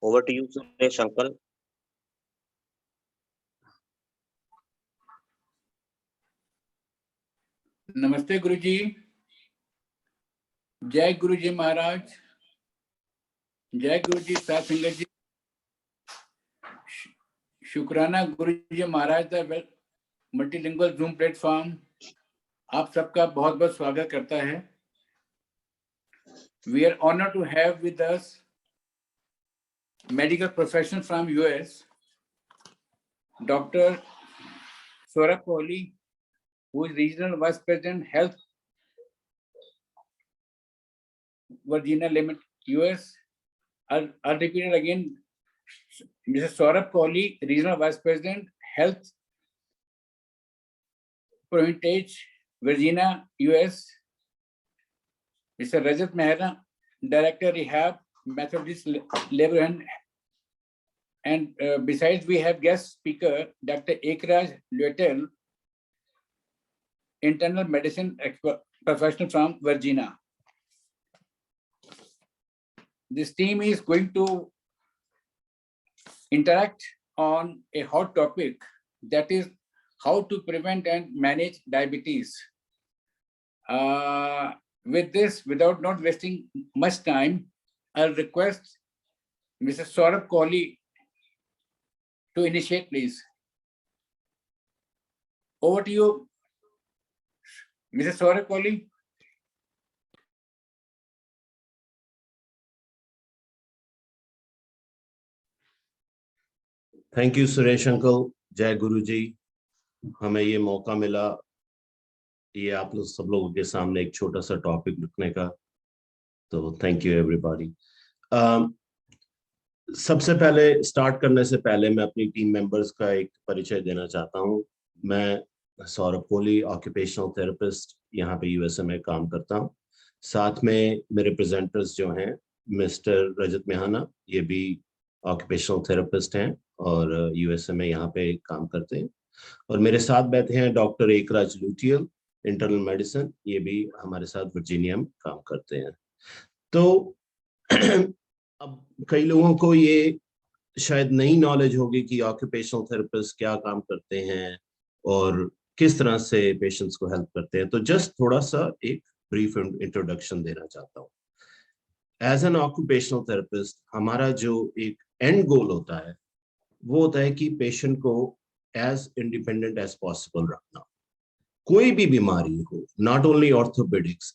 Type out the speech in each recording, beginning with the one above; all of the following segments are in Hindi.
Over to you, Suresh uncle. नमस्ते गुरु जी। जय गुरु जी महाराज, जय गुरु जी साथ संगत जी। शुक्राना गुरु जी महाराज का मल्टीलिंगुअल जूम प्लेटफॉर्म आप सबका बहुत बहुत स्वागत करता है। We are honored to have with us medical professional from US, Dr. Saurabh Kohli, who is Regional Vice President Health, Virginia Limit, US. I'll repeat it again. Mr. Saurabh Kohli, Regional Vice President Health, Province, Virginia, US. Mr. Rajat Mehra, Director Rehab, Methodist Labor and besides we have guest speaker Dr. Ekraj Luetel, Internal Medicine expert professional from Virginia. This team is going to interact on a hot topic, that is how to prevent and manage diabetes. With this, without not wasting much time, I'll request Mr. Saurabh Kohli to initiate, please. Over to you, Mr. Saurabh Kohli. Thank you Suresh uncle. जय गुरु जी। हमें ये मौका मिला ये आप लोग सब लोगों के सामने एक छोटा सा टॉपिक रखने का, तो थैंक यू एवरीबॉडी। सबसे पहले स्टार्ट करने से पहले मैं अपनी टीम मेंबर्स का एक परिचय देना चाहता हूँ। मैं सौरभ कोहली, ऑक्यूपेशनल थेरेपिस्ट, यहाँ पे यूएसए में काम करता हूँ। साथ में मेरे प्रेजेंटर्स जो हैं मिस्टर रजत मेहाना, ये भी ऑक्यूपेशनल थेरेपिस्ट हैं और यूएसए में यहाँ पे काम करते हैं। और मेरे साथ बैठे हैं doctor Ekraj luteal, internal medicine, ये भी हमारे साथ वर्जीनिया में काम करते हैं। तो अब कई लोगों को ये शायद नई नॉलेज होगी कि ऑक्यूपेशनल थेरेपिस्ट क्या काम करते हैं और किस तरह से पेशेंट्स को हेल्प करते हैं। तो जस्ट थोड़ा सा एक ब्रीफ इंट्रोडक्शन देना चाहता हूँ। एज एन ऑक्यूपेशनल थेरेपिस्ट हमारा जो एक एंड गोल होता है वो होता है कि पेशेंट को एज इंडिपेंडेंट एज पॉसिबल रखना। कोई भी बीमारी हो, नॉट ओनली ऑर्थोपेडिक्स,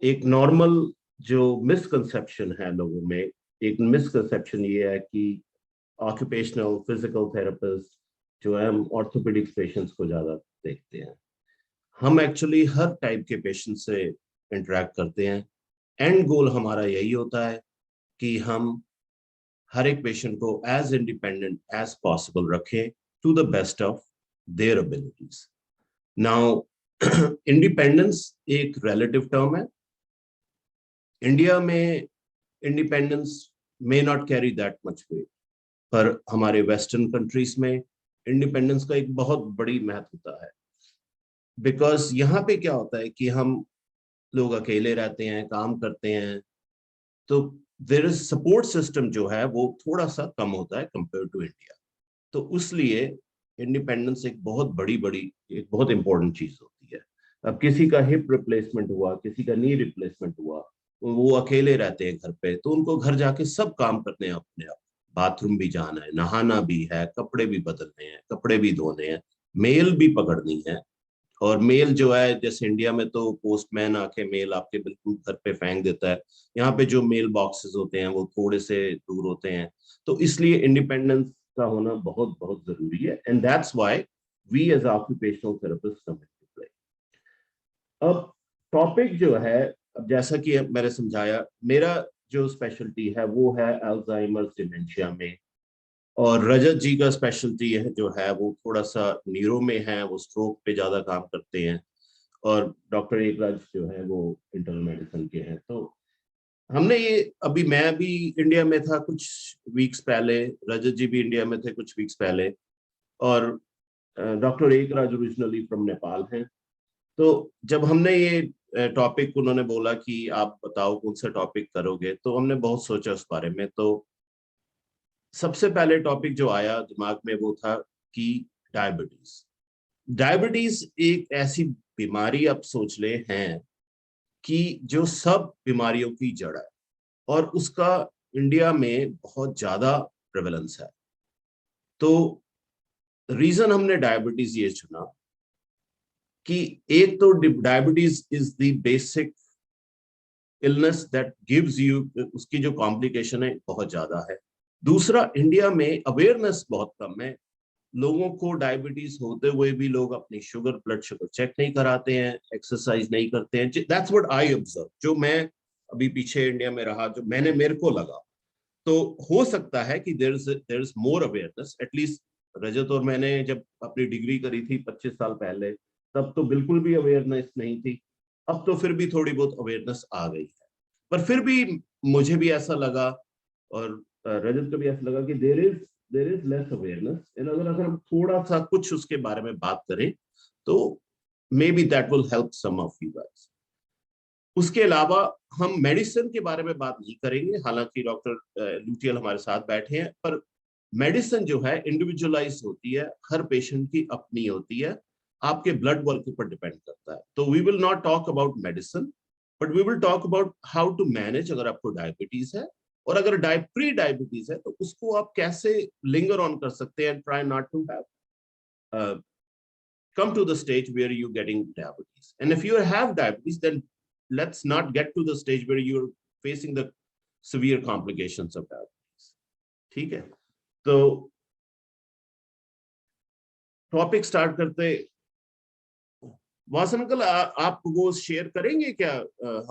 एक नॉर्मल जो मिसकंसेप्शन है लोगों में, एक मिसकंसेप्शन ये है कि ऑक्यूपेशनल फिजिकल थेरेपिस्ट जो है हम ऑर्थोपेडिक्स पेशेंट्स को ज्यादा देखते हैं। हम एक्चुअली हर टाइप के पेशेंट से इंटरेक्ट करते हैं। एंड गोल हमारा यही होता है कि हम हर एक पेशेंट को एज इंडिपेंडेंट एज पॉसिबल रखें to the best of their abilities. Now independence एक रिलेटिव टर्म है। इंडिया में independence may not carry that much weight, पर हमारे वेस्टर्न कंट्रीज में इंडिपेंडेंस का एक बहुत बड़ी महत्वता है। बिकॉज यहाँ पे क्या होता है कि हम लोग अकेले रहते हैं, काम करते हैं, तो देयर इज सपोर्ट सिस्टम जो है वो थोड़ा सा कम होता है कंपेयर टू इंडिया। तो इसलिए इंडिपेंडेंस एक बहुत इंपॉर्टेंट चीज होती है। अब किसी का हिप रिप्लेसमेंट हुआ, किसी का नी रिप्लेसमेंट हुआ, वो अकेले रहते हैं घर पे, तो उनको घर जाके सब काम करने हैं अपने आप। बाथरूम भी जाना है, नहाना भी है, कपड़े भी बदलने हैं, कपड़े भी धोने हैं, मेल भी पकड़नी है। और मेल जो है, जैसे इंडिया में तो पोस्टमैन आके मेल आपके बिल्कुल घर पे फेंक देता है, यहाँ पे जो मेल बॉक्सेस होते हैं वो थोड़े से दूर होते हैं। तो इसलिए इंडिपेंडेंस का होना बहुत बहुत जरूरी है। And that's why we as occupational therapist come into play. अब टॉपिक जो है, अब जैसा कि मैंने समझाया, मेरा जो स्पेशलिटी है वो है अल्जाइमर्स डिमेंशिया में, और रजत जी का स्पेशलिटी है जो है वो थोड़ा सा न्यूरो में है, वो स्ट्रोक पे ज्यादा काम करते हैं, और डॉक्टर एकराज जो है वो इंटरनल मेडिसिन के हैं। तो हमने ये, अभी मैं भी इंडिया में था कुछ वीक्स पहले, रजत जी भी इंडिया में थे कुछ वीक्स पहले, और doctor Ekraj originally from Nepal हैं। तो जब हमने ये टॉपिक उन्होंने बोला कि आप बताओ कौन सा टॉपिक करोगे, तो हमने बहुत सोचा उस बारे में। तो सबसे पहले टॉपिक जो आया दिमाग में वो था कि डायबिटीज। डायबिटीज एक ऐसी बीमारी आप सोच ले हैं कि जो सब बीमारियों की जड़ है और उसका इंडिया में बहुत ज्यादा प्रेवलेंस है। तो रीजन हमने डायबिटीज ये चुना कि एक तो diabetes is the basic illness that gives you, उसकी जो कॉम्प्लिकेशन है बहुत ज्यादा है। दूसरा, इंडिया में अवेयरनेस बहुत कम है। लोगों को डायबिटीज होते हुए भी लोग अपनी शुगर, ब्लड शुगर चेक नहीं कराते हैं, एक्सरसाइज नहीं करते हैं। दैट्स व्हाट आई ऑब्जर्व, जो मैं अभी पीछे इंडिया में रहा, जो मैंने मेरे को लगा। तो हो सकता है कि there is more awareness. At least Rajat और मैंने जब अपनी डिग्री करी थी 25 साल पहले, तब तो बिल्कुल भी अवेयरनेस नहीं थी। अब तो फिर भी थोड़ी बहुत अवेयरनेस आ गई है, पर फिर भी मुझे भी ऐसा लगा और रजत को भी ऐसा लगा कि देयर इज लेस अवेयरनेस। अगर हम थोड़ा सा कुछ उसके बारे में बात करें तो maybe that will help some of you guys. उसके अलावा हम मेडिसिन के बारे में बात नहीं करेंगे, हालांकि डॉक्टर लूटियल हमारे साथ बैठे हैं, पर मेडिसिन जो है इंडिविजुअलाइज होती है, हर पेशेंट की अपनी होती है, आपके ब्लड वर्क पर डिपेंड करता है। तो we will not talk about medicine, but we will talk about how to manage अगर आपको डायबिटीज है, और अगर प्री डायबिटीज है तो उसको आप कैसे लिंगर ऑन कर सकते हैं, try not to have come to the stage where you're getting diabetes. And if you have diabetes, then let's not get to the stage where you're facing the severe complications of diabetes. ठीक है, तो टॉपिक स्टार्ट करते। वासन अंकल, आप वो शेयर करेंगे क्या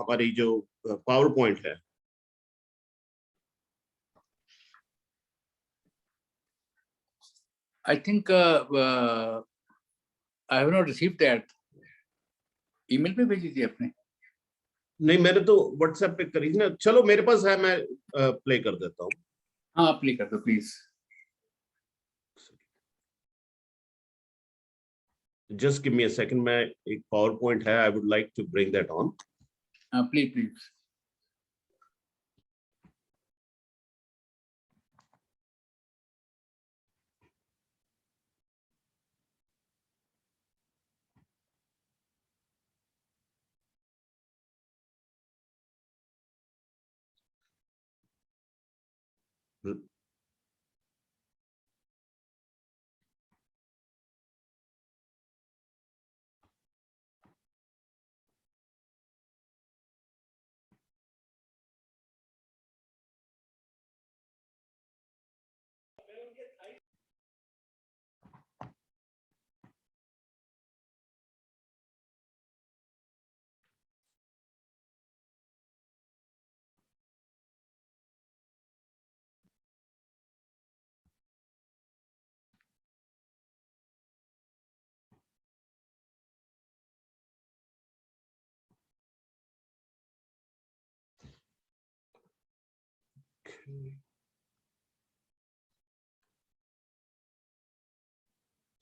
हमारी जो पावर पॉइंट है? I think I have not received that. Email पे भेजी थी आपने? नहीं, मैंने तो व्हाट्सएप पे करी थी ना। चलो मेरे पास है, मैं प्ले कर देता हूँ। हाँ, प्ले कर दो please. Just give me a second, मैं एक पावर पॉइंट है, I would like to bring that on. हाँ, please please.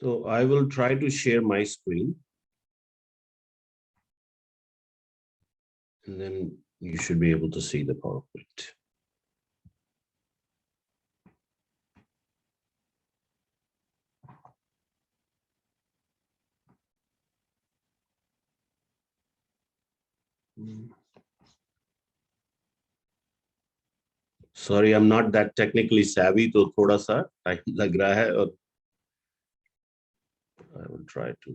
So I will try to share my screen, and then you should be able to see the PowerPoint. Sorry, I'm not that technically savvy, तो थोड़ा सा टाइम लग रहा है, और I will try to.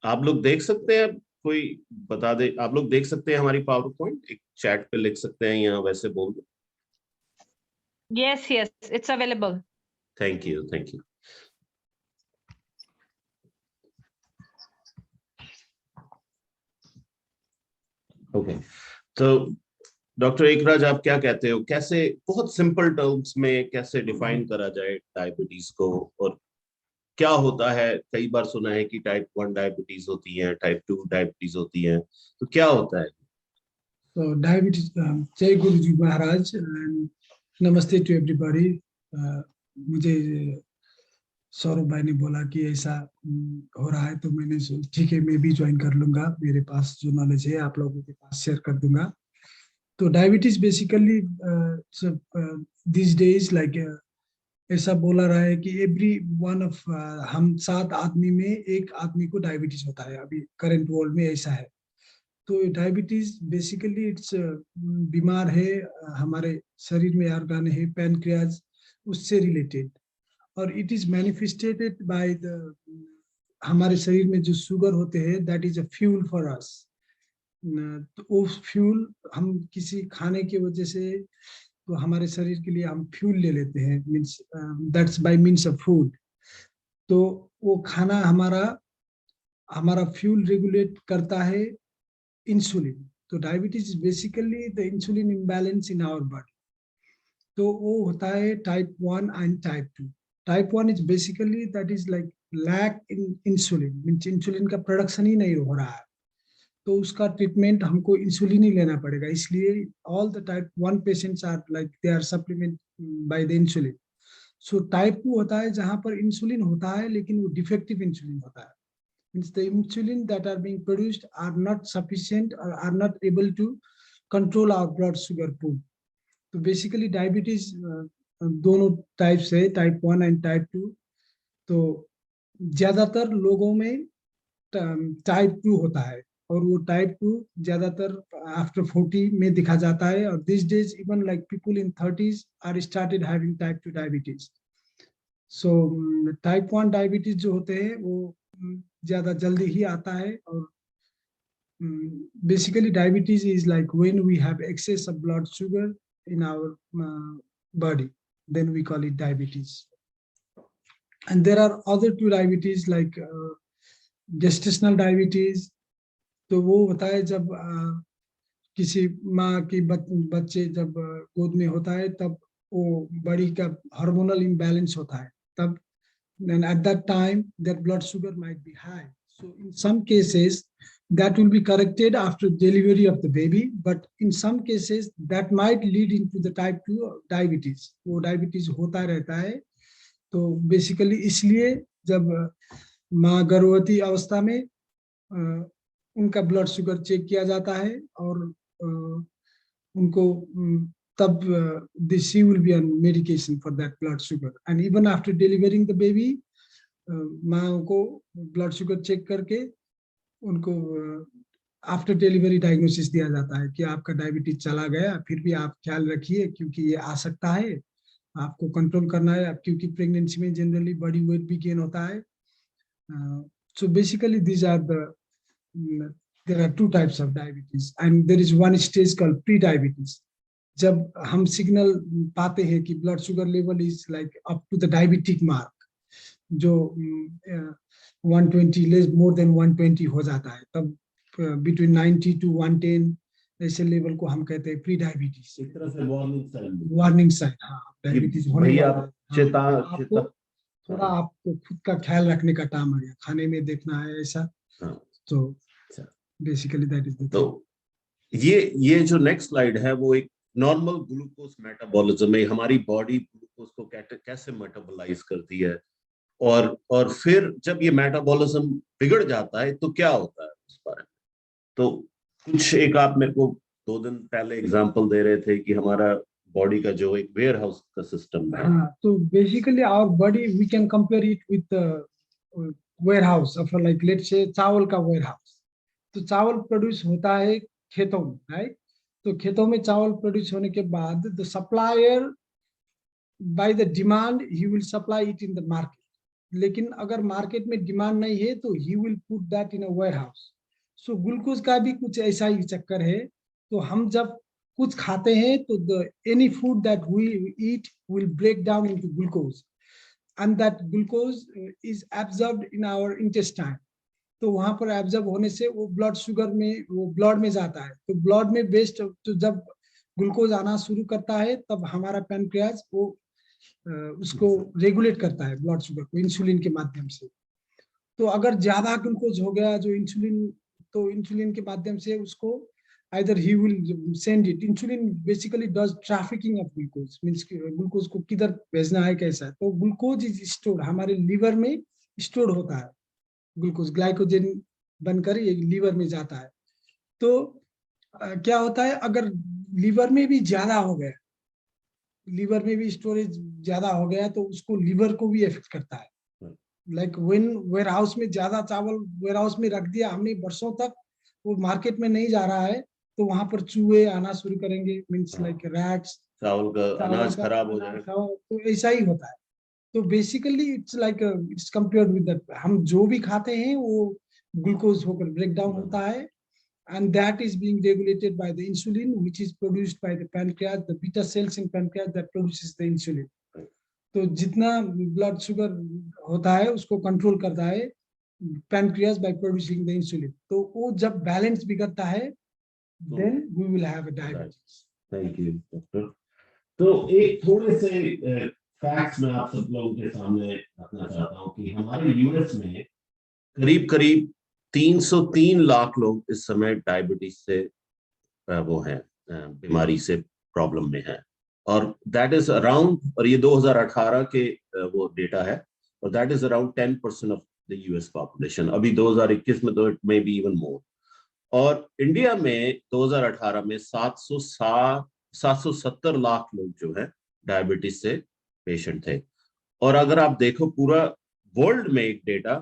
आप लोग देख सकते हैं? कोई बता दे, आप लोग देख सकते हैं हमारी पावर पॉइंट? एक चैट पे लिख सकते हैं या वैसे बोल दो। Yes, yes, it's available. Thank you, thank you. Okay, तो डॉक्टर एकराज, आप क्या कहते हो, कैसे बहुत सिंपल टर्म्स में कैसे डिफाइन करा जाए डायबिटीज को, और क्या होता है? कई बार सुना है कि टाइप 1 डायबिटीज होती है, टाइप 2 डायबिटीज होती है, तो क्या होता है? So diabetes, Jai Guruji Maharaj, and namaste to everybody. मुझे सौरभ भाई ने बोला कि ऐसा हो रहा है, तो मैंने सोचा ठीक है मैं भी ज्वाइन कर लूंगा, मेरे पास जो नॉलेज है आप लोगों के पास शेयर कर दूंगा। तो diabetes basically this days like ऐसा बोला रहा है कि एवरी वन ऑफ हम 7 आदमी में एक आदमी को डायबिटीज होता है, अभी करंट वर्ल्ड में ऐसा है। तो डायबिटीज बेसिकली इट्स बीमार है, हमारे शरीर में ऑर्गन है पैनक्रियाज, उससे रिलेटेड, और it is manifested by the हमारे शरीर में जो शुगर होते हैं that is a fuel for us. तो वो फ्यूल हम किसी खाने की वजह से, तो हमारे शरीर के लिए हम फ्यूल ले लेते हैं, means that's bye means of food. तो वो खाना हमारा फ्यूल रेगुलेट करता है इंसुलिन। तो diabetes is basically the insulin imbalance in our body. तो वो होता है type 1 and type 2। Type 1 is basically that is like lack in insulin, means insulin का प्रोडक्शन ही नहीं हो रहा है, तो उसका ट्रीटमेंट हमको इंसुलिन ही लेना पड़ेगा। इसलिए all the type 1 patients are like they are supplement by the insulin. So type 2 होता है जहां पर इंसुलिन होता है लेकिन वो डिफेक्टिव इंसुलिन होता है, means the insulin that are being produced are not sufficient और are not able to control our blood sugar pool. तो बेसिकली डायबिटीज दोनों टाइप्स है, टाइप 1 एंड टाइप 2। तो ज्यादातर लोगों में टाइप 2 होता है, और वो टाइप 2 ज्यादातर आफ्टर 40 में दिखा जाता है, और this days even like people in 30s are started having type 2 diabetes. So type 1 diabetes जो होते हैं वो ज्यादा जल्दी ही आता है, और basically diabetes is like when we have excess of blood sugar in our body, then we call it diabetes. And there are other 2 diabetes like gestational diabetes. तो वो होता है जब किसी माँ की बच्चे जब गोद में होता है तब वो बॉडी का हार्मोनल इम्बैलेंस होता है, तब and at that time their blood sugar might be high. So in some cases that will be corrected after delivery of the baby, but in some cases that might lead into the type 2 diabetes. वो diabetes होता रहता है। तो बेसिकली इसलिए जब माँ गर्भवती अवस्था में उनका ब्लड शुगर चेक किया जाता है, और उनको तब she will be on medication for that blood sugar, and even after delivering the baby माँ को ब्लड शुगर चेक करके उनको आफ्टर डिलीवरी डायग्नोसिस दिया जाता है कि आपका डायबिटीज चला गया, फिर भी आप ख्याल रखिए क्योंकि ये आ सकता है, आपको कंट्रोल करना है, क्योंकि प्रेगनेंसी में जनरली बॉडी वेट भी गेन होता है। So basically these are there are 2 types of diabetes, and there is one stage called pre diabetes. जब हम सिग्नल पाते हैं कि blood sugar level is like up to the diabetic mark, जो 120 लेस मोर देन 120 हो जाता है, तब बिटवीन 90 to 110 ऐसे लेवल को हम कहते हैं प्री डायबिटीज। एक तरह से वार्निंग साइन। हाँ, डायबिटीज होने वाला है। आपको थोड़ा आपको खुद का ख्याल रखने का टाइम आ गया, खाने में देखना है ऐसा। तो बेसिकली दैट इज। तो ये जो नेक्स्ट स्लाइड है वो एक नॉर्मल ग्लूकोज मेटाबॉलिज्म है, हमारी बॉडी ग्लूकोज को कैसे मेटाबोलाइज करती है, और फिर जब ये मेटाबॉलिज्म बिगड़ जाता है तो क्या होता है उस बारे में। तो कुछ एक आप मेरे को 2 दिन पहले एग्जांपल दे रहे थे कि हमारा बॉडी का जो एक वेयर हाउस का सिस्टम है। हाँ, तो basically our body we can compare it with warehouse of like let's say चावल का वेयर हाउस। तो चावल प्रोड्यूस होता है खेतों में, राइट। तो खेतों में चावल प्रोड्यूस होने के बाद the supplier by the demand he will supply it in the market. लेकिन अगर मार्केट में डिमांड नहीं है तो he will put that in a warehouse. सो ग्लूकोज का भी कुछ ऐसा ही चक्कर है। तो हम जब कुछ खाते हैं तो the any food that we eat will break down into glucose, and that glucose is absorbed in our intestine. तो वहां पर एब्जॉर्ब होने से वो ब्लड शुगर में, वो ब्लड में जाता है। तो ब्लड में बेस्ट, तो जब ग्लूकोज आना शुरू करता है तब हमारा पैनक्रियाज वो उसको रेगुलेट करता है ब्लड शुगर को इंसुलिन के माध्यम से। तो अगर ज्यादा ग्लूकोज हो गया जो इंसुलिन, तो इंसुलिन के माध्यम से उसको either he will send it. Insulin basically does trafficking of glucose, means glucose को किधर भेजना है कैसा। तो ग्लूकोज इज स्टोर्ड, हमारे लीवर में स्टोर होता है ग्लूकोज, ग्लाइकोजन बनकर ये लीवर में जाता है। तो क्या होता है, अगर लीवर में भी ज्यादा हो गया, लीवर में भी स्टोरेज ज्यादा हो गया तो उसको लीवर को भी इफेक्ट करता है। लाइक व्हेन वेयर हाउस में ज्यादा चावल वेयर हाउस में रख दिया हमने वर्षों तक, वो मार्केट में नहीं जा रहा है, तो वहां पर चूहे आना शुरू करेंगे, मीन्स लाइक रैट्स, चावल का अनाज खराब हो जाएगा। तो ऐसा ही होता है। तो basically it's like it's compared with that, हम जो भी खाते हैं वो ग्लूकोज होकर ब्रेक डाउन होता है, and that is being regulated by the insulin which is produced by the pancreas, the beta cells in pancreas that produces the insulin. तो जितना ब्लड शुगर होता है उसको कंट्रोल करता है pancreas by producing the insulin. तो वो जब बैलेंस बिगड़ता है then we will have a diabetes. Thank you doctor. तो एक थोड़े से फैक्ट्स मैं आप सब लोगों के सामने रखना चाहता हूँ कि हमारे यूएस में करीब करीब 303 लाख लोग इस समय डायबिटीज से वो है बीमारी से प्रॉब्लम में है, और दैट इज अराउंड, और ये 2018 के वो डेटा है, और that is around 10% of the US population. अभी 2021 में तो it may be even more. और इंडिया में 2018 में 770 लाख लोग जो है डायबिटीज से पेशेंट थे। और अगर आप देखो पूरा वर्ल्ड में एक डेटा,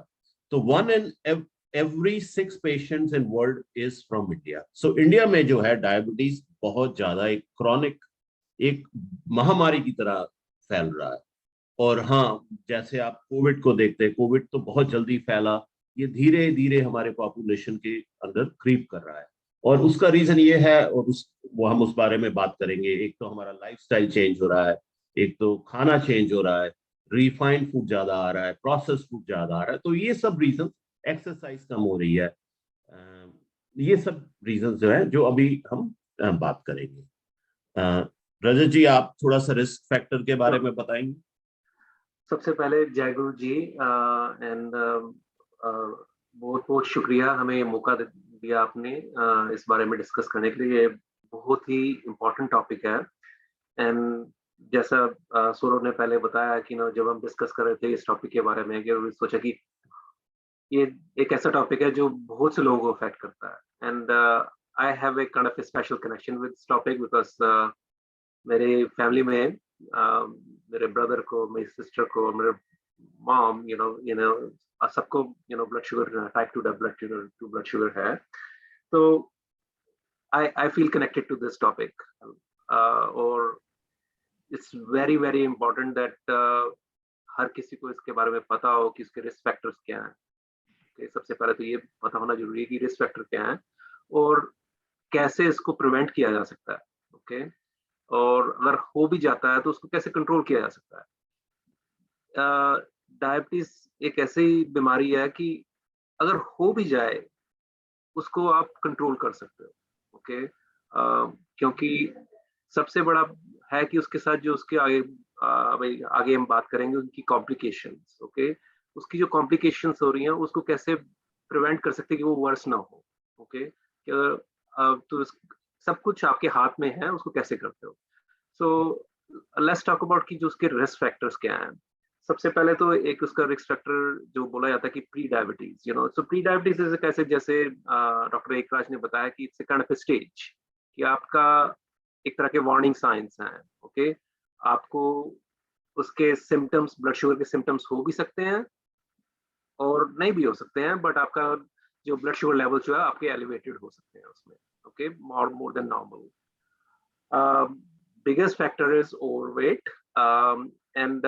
तो 1 in every 6 patients in world is from India. So India में जो है डायबिटीज बहुत ज्यादा एक क्रॉनिक, एक महामारी की तरह फैल रहा है। और हाँ, जैसे आप कोविड को देखते हैं, कोविड तो बहुत जल्दी फैला, ये धीरे धीरे हमारे पॉपुलेशन के अंदर क्रीप कर रहा है। और उसका रीजन ये है, और वो हम उस बारे में बात करेंगे। एक तो हमारा लाइफस्टाइल चेंज हो रहा है, एक तो खाना चेंज हो रहा है, रिफाइंड फूड ज्यादा आ रहा है, प्रोसेस फूड ज्यादा आ रहा है। तो ये सब रीजन, एक्सरसाइज कम हो रही है, ये सब रीजन जो है जो अभी हम बात करेंगे। रजत जी, आप थोड़ा सा रिस्क फैक्टर के बारे में बताएंगे। सबसे पहले जय गुरु जी, एंड बहुत बहुत शुक्रिया हमें मौका दिया आपने इस बारे में डिस्कस करने के लिए। बहुत ही इम्पोर्टेंट टॉपिक है। एंड जैसा सौरभ ने पहले बताया कि जब हम डिस्कस कर रहे थे इस टॉपिक के बारे में, कि सोचा कि ये एक ऐसा टॉपिक है जो बहुत से लोगों को अफेक्ट करता है। And I have a kind of special connection with this topic because मेरे फैमिली में मेरे ब्रदर को, मेरी सिस्टर को, मेरे मॉम, सबको blood sugar, type 2 blood sugar है। तो I feel connected to this topic, और it's very very important that हर किसी को इसके बारे में पता हो कि इसके रिस्क फैक्टर्स क्या हैं। सबसे पहले तो ये पता होना जरूरी है कि रिस्क फैक्टर क्या है और कैसे इसको प्रिवेंट किया जा सकता है। ओके, और अगर हो भी जाता है तो उसको कैसे कंट्रोल किया जा सकता है। डायबिटीज एक ऐसी बीमारी है कि अगर हो भी जाए उसको आप कंट्रोल कर सकते हो। ओके, क्योंकि सबसे बड़ा है कि उसके साथ जो उसके आगे हम बात करेंगे उनकी कॉम्प्लिकेशंस। ओके, उसकी जो कॉम्प्लिकेशंस हो रही हैं उसको कैसे प्रिवेंट कर सकते हैं कि वो वर्स ना हो। ओके, तो सब कुछ आपके हाथ में है, उसको कैसे करते हो। सो लेट्स टॉक अबाउट कि जो उसके रिस्क फैक्टर्स क्या हैं। सबसे पहले तो एक उसका रिस्क फैक्टर जो बोला जाता है कि प्री डायबिटीज, सो प्री डायबिटीज कैसे, जैसे डॉक्टर एकराज ने बताया कि इट्स काइंड ऑफ स्टेज, कि आपका एक तरह के वार्निंग साइंस हैं। ओके, आपको उसके सिम्टम्स, ब्लड शुगर के सिम्टम्स हो भी सकते हैं और नहीं भी हो सकते हैं, बट आपका जो ब्लड शुगर लेवल जो है आपके एलिवेटेड हो सकते हैं उसमें। Okay, more than normal. Biggest factor is overweight, and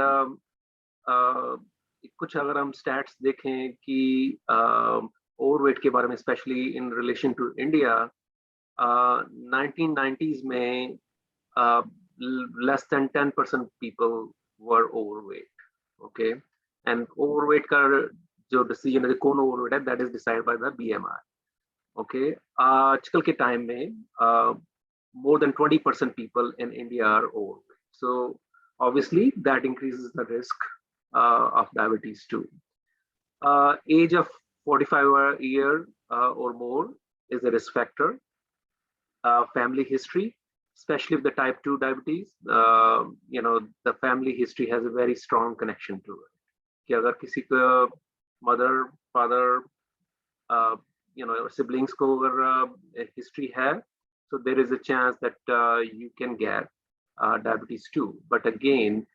कुछ अगर हम स्टैट्स देखें कि ओवरवेट के बारे में, specially in relation to India, 1990s में less than 10% people were overweight. Okay, and overweight का जो डिसीजन है कौन ओवरवेट है, that is decided by the BMI. Okay, आजकल के टाइम में more than 20% people in India are overweight. So obviously that increases the risk of diabetes too. Age of 45 a year or more is a risk factor. Family history, especially with the type 2 diabetes, the family history has a very strong connection to it. कि अगर किसी को मदर, फादर, सिबलिंग्स को अगर हिस्ट्री है So there is a chance that you can get diabetes too. But again,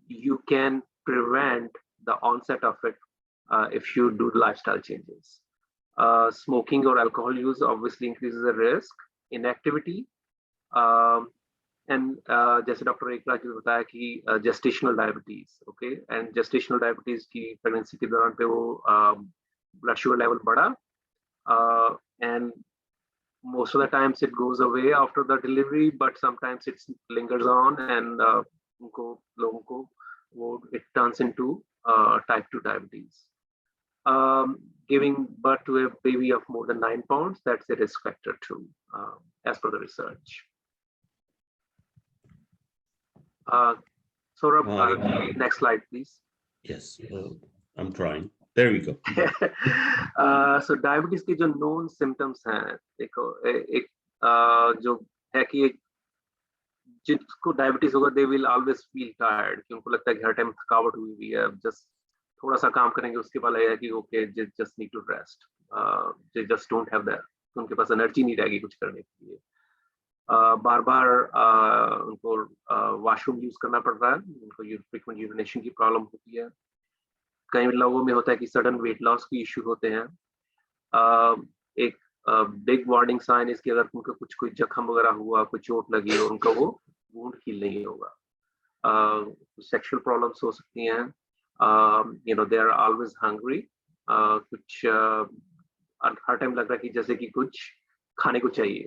you can prevent the onset of it if you do lifestyle changes. Smoking or alcohol use obviously increases the risk. Inactivity, and जैसे डॉक्टर एकराज ने बताया कि gestational diabetes, okay, and gestational diabetes की प्रेगनेंसी के दौरान पे वो ब्लड शुगर लेवल बढ़ा, and most of the times it goes away after the delivery, but sometimes it lingers on, and लोगों को it turns into type 2 diabetes. Giving birth to a baby of more than 9 pounds, that's a risk factor too, as per the research. Saurabh, next slide, please. Yes, I'm trying. There we go. So diabetes के जो नोन सिम्टम्स हैं, देखो एक जो है कि जिसको डायबिटीज होगा they will always feel tired, कि उनको लगता है कि हर टाइम थकावट हुई हुई है, जस्ट थोड़ा सा काम करेंगे उसके बाद लगेगा कि okay just need to rest, they just don't have that, उनके पास एनर्जी नहीं रहेगी कुछ करने के लिए, बार बार उनको वॉशरूम यूज करना पड़ रहा है, उनको फ्रीक्वेंट यूरिनेशन की प्रॉब्लम होती है, कई लोगों में होता है कि सडन वेट लॉस की इश्यू होते हैं, एक बिग वार्निंग साइन इसकी अगर उनको कुछ कोई जख्म वगैरह हुआ, कोई चोट लगी और उनका वो वुंड हील नहीं होगा, सेक्सुअल प्रॉब्लम्स हो सकती हैं, you know they are always hungry, कुछ हर टाइम लग रहा है कि जैसे कि कुछ खाने को चाहिए,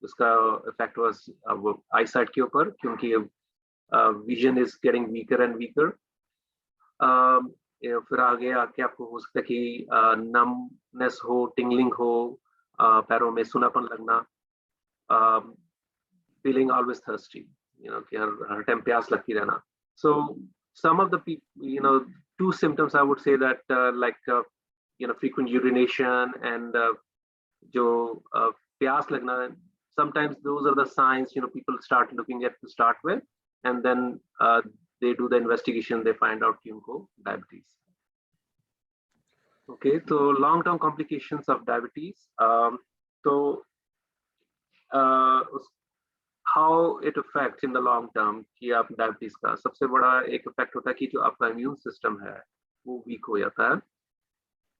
उसका इफेक्ट वाज आई साइट के ऊपर, क्योंकि vision is getting weaker and weaker, फिर आगे आके आपको हो सकता है कि नमनेस हो, टिंगलिंग हो, पैरों में सुनापन लगना, feeling always thirsty, you know कि हर टाइम प्यास लगती रहना. सो some of the people, you know, 2 symptoms I would say that like you know frequent urination and जो प्यास लगना, sometimes those are the signs, you know, people start looking at to start with, and then they do the investigation, they find out कि उनको diabetes. Okay, so long term complications of diabetes. So how it affects in the long term कि आप डायबिटीज का सबसे बड़ा एक इफेक्ट होता है कि जो आपका इम्यून सिस्टम है वो वीक हो जाता है,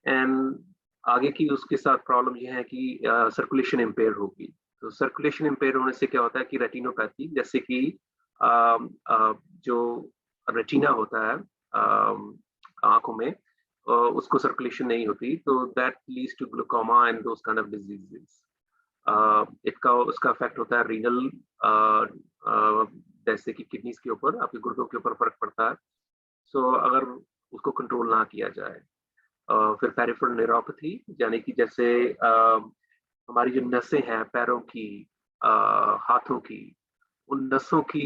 एंड आगे की उसके साथ प्रॉब्लम ये है कि सर्कुलेशन इम्पेयर होगी. तो सर्कुलेशन इम्पेयर होने से क्या होता है कि रेटिनोपैथी, जैसे कि जो रेटिना होता है आंखों में, उसको सर्कुलेशन नहीं होती, तो that leads to glaucoma and those kind of diseases. उसका इफेक्ट होता है रीनल, जैसे कि किडनीज के ऊपर, आपके गुर्दों के ऊपर फर्क पड़ता है. सो अगर उसको कंट्रोल ना किया जाए, फिर पेरिफेरल न्यूरोपैथी, यानी कि जैसे हमारी जो नसें हैं पैरों की, हाथों की, उन नसों की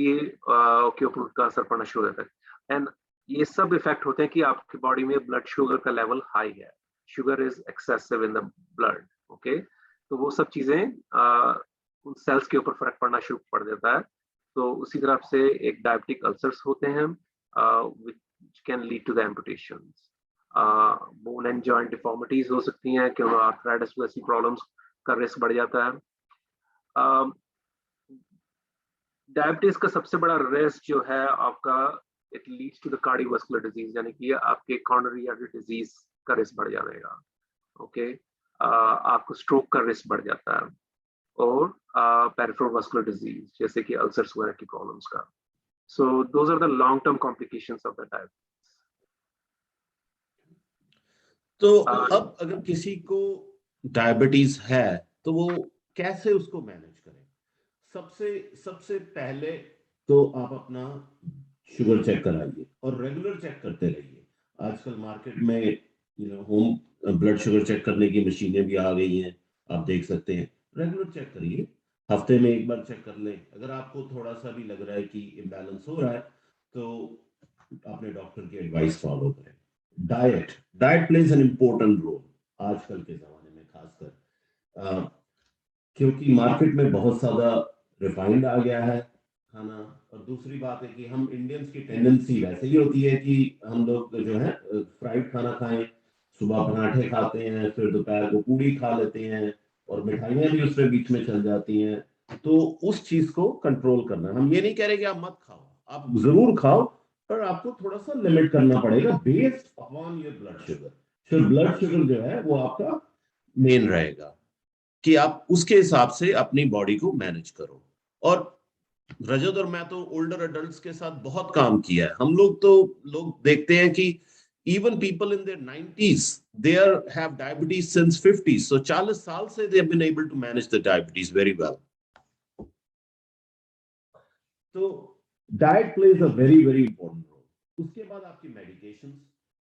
के ऊपर उसका असर पड़ना शुरू होता है, एंड ये सब इफेक्ट होते हैं कि आपकी बॉडी में ब्लड शुगर का लेवल हाई है, sugar is excessive in the blood. Okay, तो वो सब चीजें उन सेल्स के ऊपर फर्क पड़ना शुरू कर देता है. तो उसी तरह से एक डायबिटिक अल्सर्स होते हैं which can lead to the amputations. Bone and joint deformities हो सकती हैं, क्योंकि आर्थराइटिस जैसी प्रॉब्लम्स का रिस्क बढ़ जाता है. डायबिटीज का सबसे बड़ा रिस्क जो है आपका, it leads to the cardiovascular disease, यानी कि आपके कॉर्नरी आर्टरी डिजीज का रिस्क बढ़ जाएगा. ओके, आपको स्ट्रोक का रिस्क बढ़ जाता है, और पेरिफेरल वास्कुलर डिजीज जैसे कि अल्सर्स वगैरह की प्रॉब्लम्स का. So those are the long term complications of the diabetes. तो अब अगर किसी को डायबिटीज है तो वो कैसे उसको मैनेज करें? सबसे पहले तो आप अपना शुगर चेक कराइए और रेगुलर चेक करते रहिए. आजकल मार्केट में होम ब्लड शुगर चेक करने की मशीनें भी आ गई हैं, आप देख सकते हैं. रेगुलर चेक करिए, हफ्ते में एक बार चेक कर लें. अगर आपको थोड़ा सा भी लग रहा है कि इम्बैलेंस हो रहा है तो अपने डॉक्टर की एडवाइस फॉलो करें. Diet plays an important role आजकल के जमाने में, खासकर क्योंकि मार्केट में बहुत ज्यादा रिफाइंड आ गया है खाना. और दूसरी बात है कि हम इंडियंस की टेंडेंसी वैसे ही होती है कि हम लोग जो है फ्राइड खाना खाएं, सुबह पराठे खाते हैं, फिर दोपहर को पूड़ी खा लेते हैं, और मिठाइयाँ भी उसमें बीच में चल जाती हैं, तो उस चीज को कंट्रोल करना। हम ये नहीं कह रहे कि आप मत खाओ, आप जरूर खाओ, पर आपको थोड़ा सा लिमिट करना पड़ेगा based upon your blood sugar. फिर ब्लड शुगर जो है वो आपका मेन रहेगा कि आप उसके हिसाब से अपनी बॉडी को मैनेज करो। और रजत और मैं तो ओल्डर अडल्ट्स के साथ बहुत काम किया है। हम लोग देखते हैं कि even people in their 90s they have diabetes since 50s, so 40 साल से they have been able to manage the diabetes very well. तो diet plays a very very important role. उसके बाद आपकी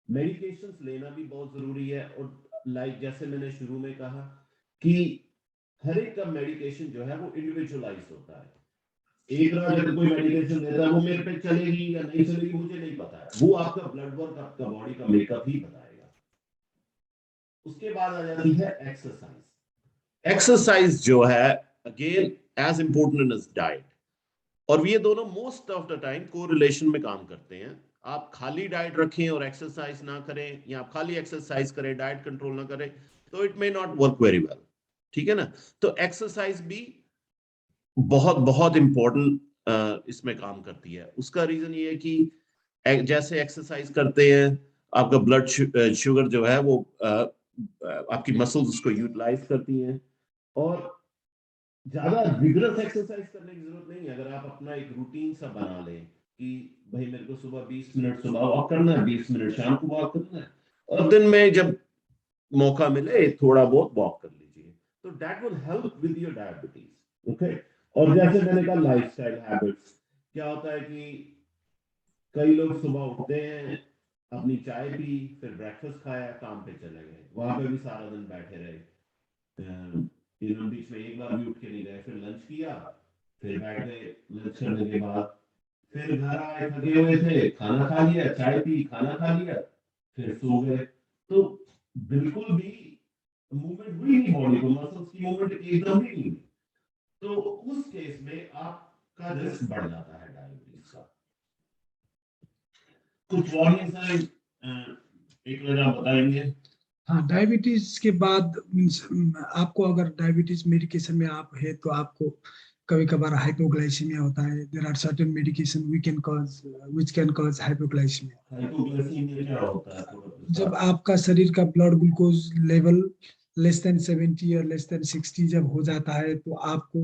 मेडिकेशंस लेना भी बहुत जरूरी है। और लाइक जैसे मैंने शुरू में कहा कि हर एक का मेडिकेशन जो है वो इंडिविजुअलाइज होता है। एक रात अगर कोई मेडिकेशन देता है वो मेरे पे चलेगी या नहीं चलेगी मुझे नहीं पता है, वो आपका ब्लड वर्क, आपका बॉडी का मेकअप ही बताएगा। उसके बाद आ जाती है एक्सरसाइज। एक्सरसाइज जो है again as important as diet, और ये दोनों most of the time correlation में काम करते हैं। आप खाली डाइट रखें और एक्सरसाइज ना करें, या आप खाली एक्सरसाइज करें डाइट कंट्रोल ना करें, तो it may not work very well, ठीक है ना। तो एक्सरसाइज भी बहुत बहुत इंपॉर्टेंट इसमें काम करती है। उसका रीजन ये है कि जैसे एक्सरसाइज करते हैं आपका ब्लड शुगर जो है वो आपकी मसल्स उसको यूटिलाइज करती हैं, और ज्यादा विगरस एक्सरसाइज करने की जरूरत नहीं है। अगर आप अपना एक रूटीन सा बना लें कि भाई मेरे को सुबह 20 मिनट सुबह वॉक करना है, 20 मिनट शाम को वॉक करना है, और दिन में जब मौका मिले थोड़ा बहुत वॉक कर लीजिए, तो that will help with your diabetes. Okay. और जैसे मैंने कहा लाइफस्टाइल हैबिट्स, क्या होता है कि कई लोग सुबह उठते हैं, अपनी चाय पी, फिर ब्रेकफास्ट खाया, काम पे चले गए, वहां पे भी सारा दिन बैठे रहे, बीच में एक बार भी उठ के नहीं गए, फिर लंच किया, फिर बैठ गए, लंच करने के बाद फिर घर आए, थके हुए थे, खाना खा लिया, चाय पी, खाना खा लिया, फिर सो गए। तो बिल्कुल भी मूवमेंट हुई नहीं, बॉडी को मसल्स की मूवमेंट एकदम भी नहीं। तो उस केस में आपका रिस्क बढ़ जाता है डायबिटीज का। कुछ वार्निंग साइन एक बार आप बताएंगे? हाँ, डायबिटीज के बाद मींस आपको अगर डायबिटीज मेडिकेशन में आप है तो आपको कभी कभार हाइपोग्लाइसीमिया होता है। There are certain medication which can cause hypoglycaemia. Hypoglycaemia क्या होता है? जब आपका शरीर का blood glucose level less than 70 और लेस देन 60 जब हो जाता है तो आपको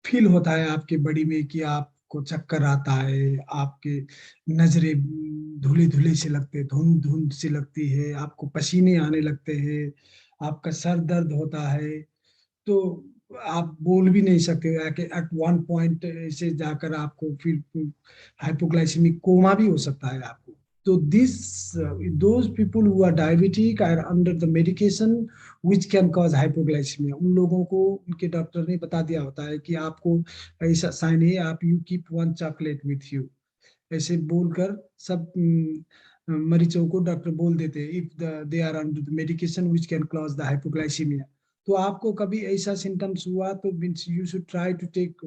फील होता है आपके बॉडी में कि आपको चक्कर आता है, आपके नजरें धुले धुले से लगते, धुंध धुंध से लगती है, आपको पसीने आने लगते हैं, आपका सर दर्द होता है, तो आप बोल भी नहीं सकते। एट वन पॉइंट से जाकर आपको फिर हाइपोग्लाइसेमिक कोमा भी हो सकता है आपको। तो those people who are diabetic are under the medication which can cause hypoglycemia, उन लोगों को उनके डॉक्टर ने बता दिया होता है कि आपको ऐसा साइन है, आप you keep one chocolate with you, ऐसे बोलकर सब मरीजों को डॉक्टर बोल देते हैं if they are under the medication which can cause the hypoglycemia. तो आपको कभी ऐसा सिम्टम्स हुआ तो means you should try to take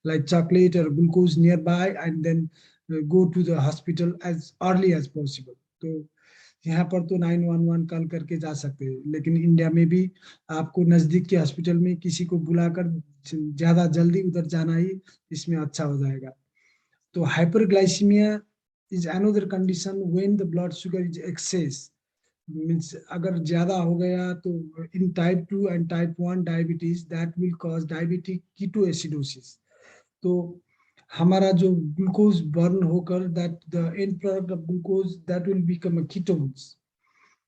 like chocolate और glucose nearby and then go to the hospital as early as possible. तो यहाँ पर तो 911 कॉल करके जा सकते हैं, लेकिन इंडिया में भी आपको नजदीक के हॉस्पिटल में किसी को बुलाकर ज्यादा जल्दी उधर जाना ही इसमें अच्छा हो जाएगा। तो hyperglycemia is another condition when the blood sugar is excess, means अगर ज्यादा हो गया तो in type 2 and type 1 diabetes that will cause diabetic ketoacidosis. तो हमारा जो ग्लूकोज बर्न होकर that the end product of glucose that will become ketones.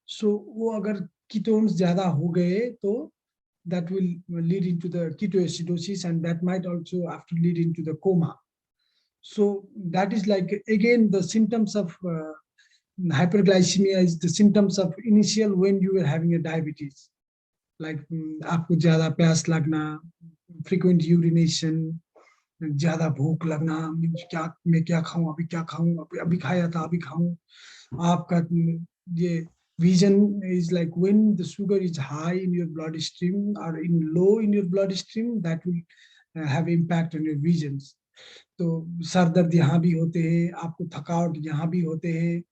So वो अगर कीटोन्स ज्यादा हो गए तो that will lead into the ketoacidosis and that might also have to lead into the coma. So that is like again the symptoms of hyperglycemia is the symptoms of initial when you were having a diabetes, like आपको ज्यादा प्यास लगना, frequent urination, ज्यादा भूख लगना, क्या मैं क्या खाऊं, अभी क्या खाऊं, अभी खाया था अभी खाऊं, आपका ये vision is like when the sugar is high in your bloodstream or in low in your bloodstream, that will have impact on your visions. तो सर दर्द यहाँ भी होते हैं, आपको थकावट यहाँ भी होते हैं,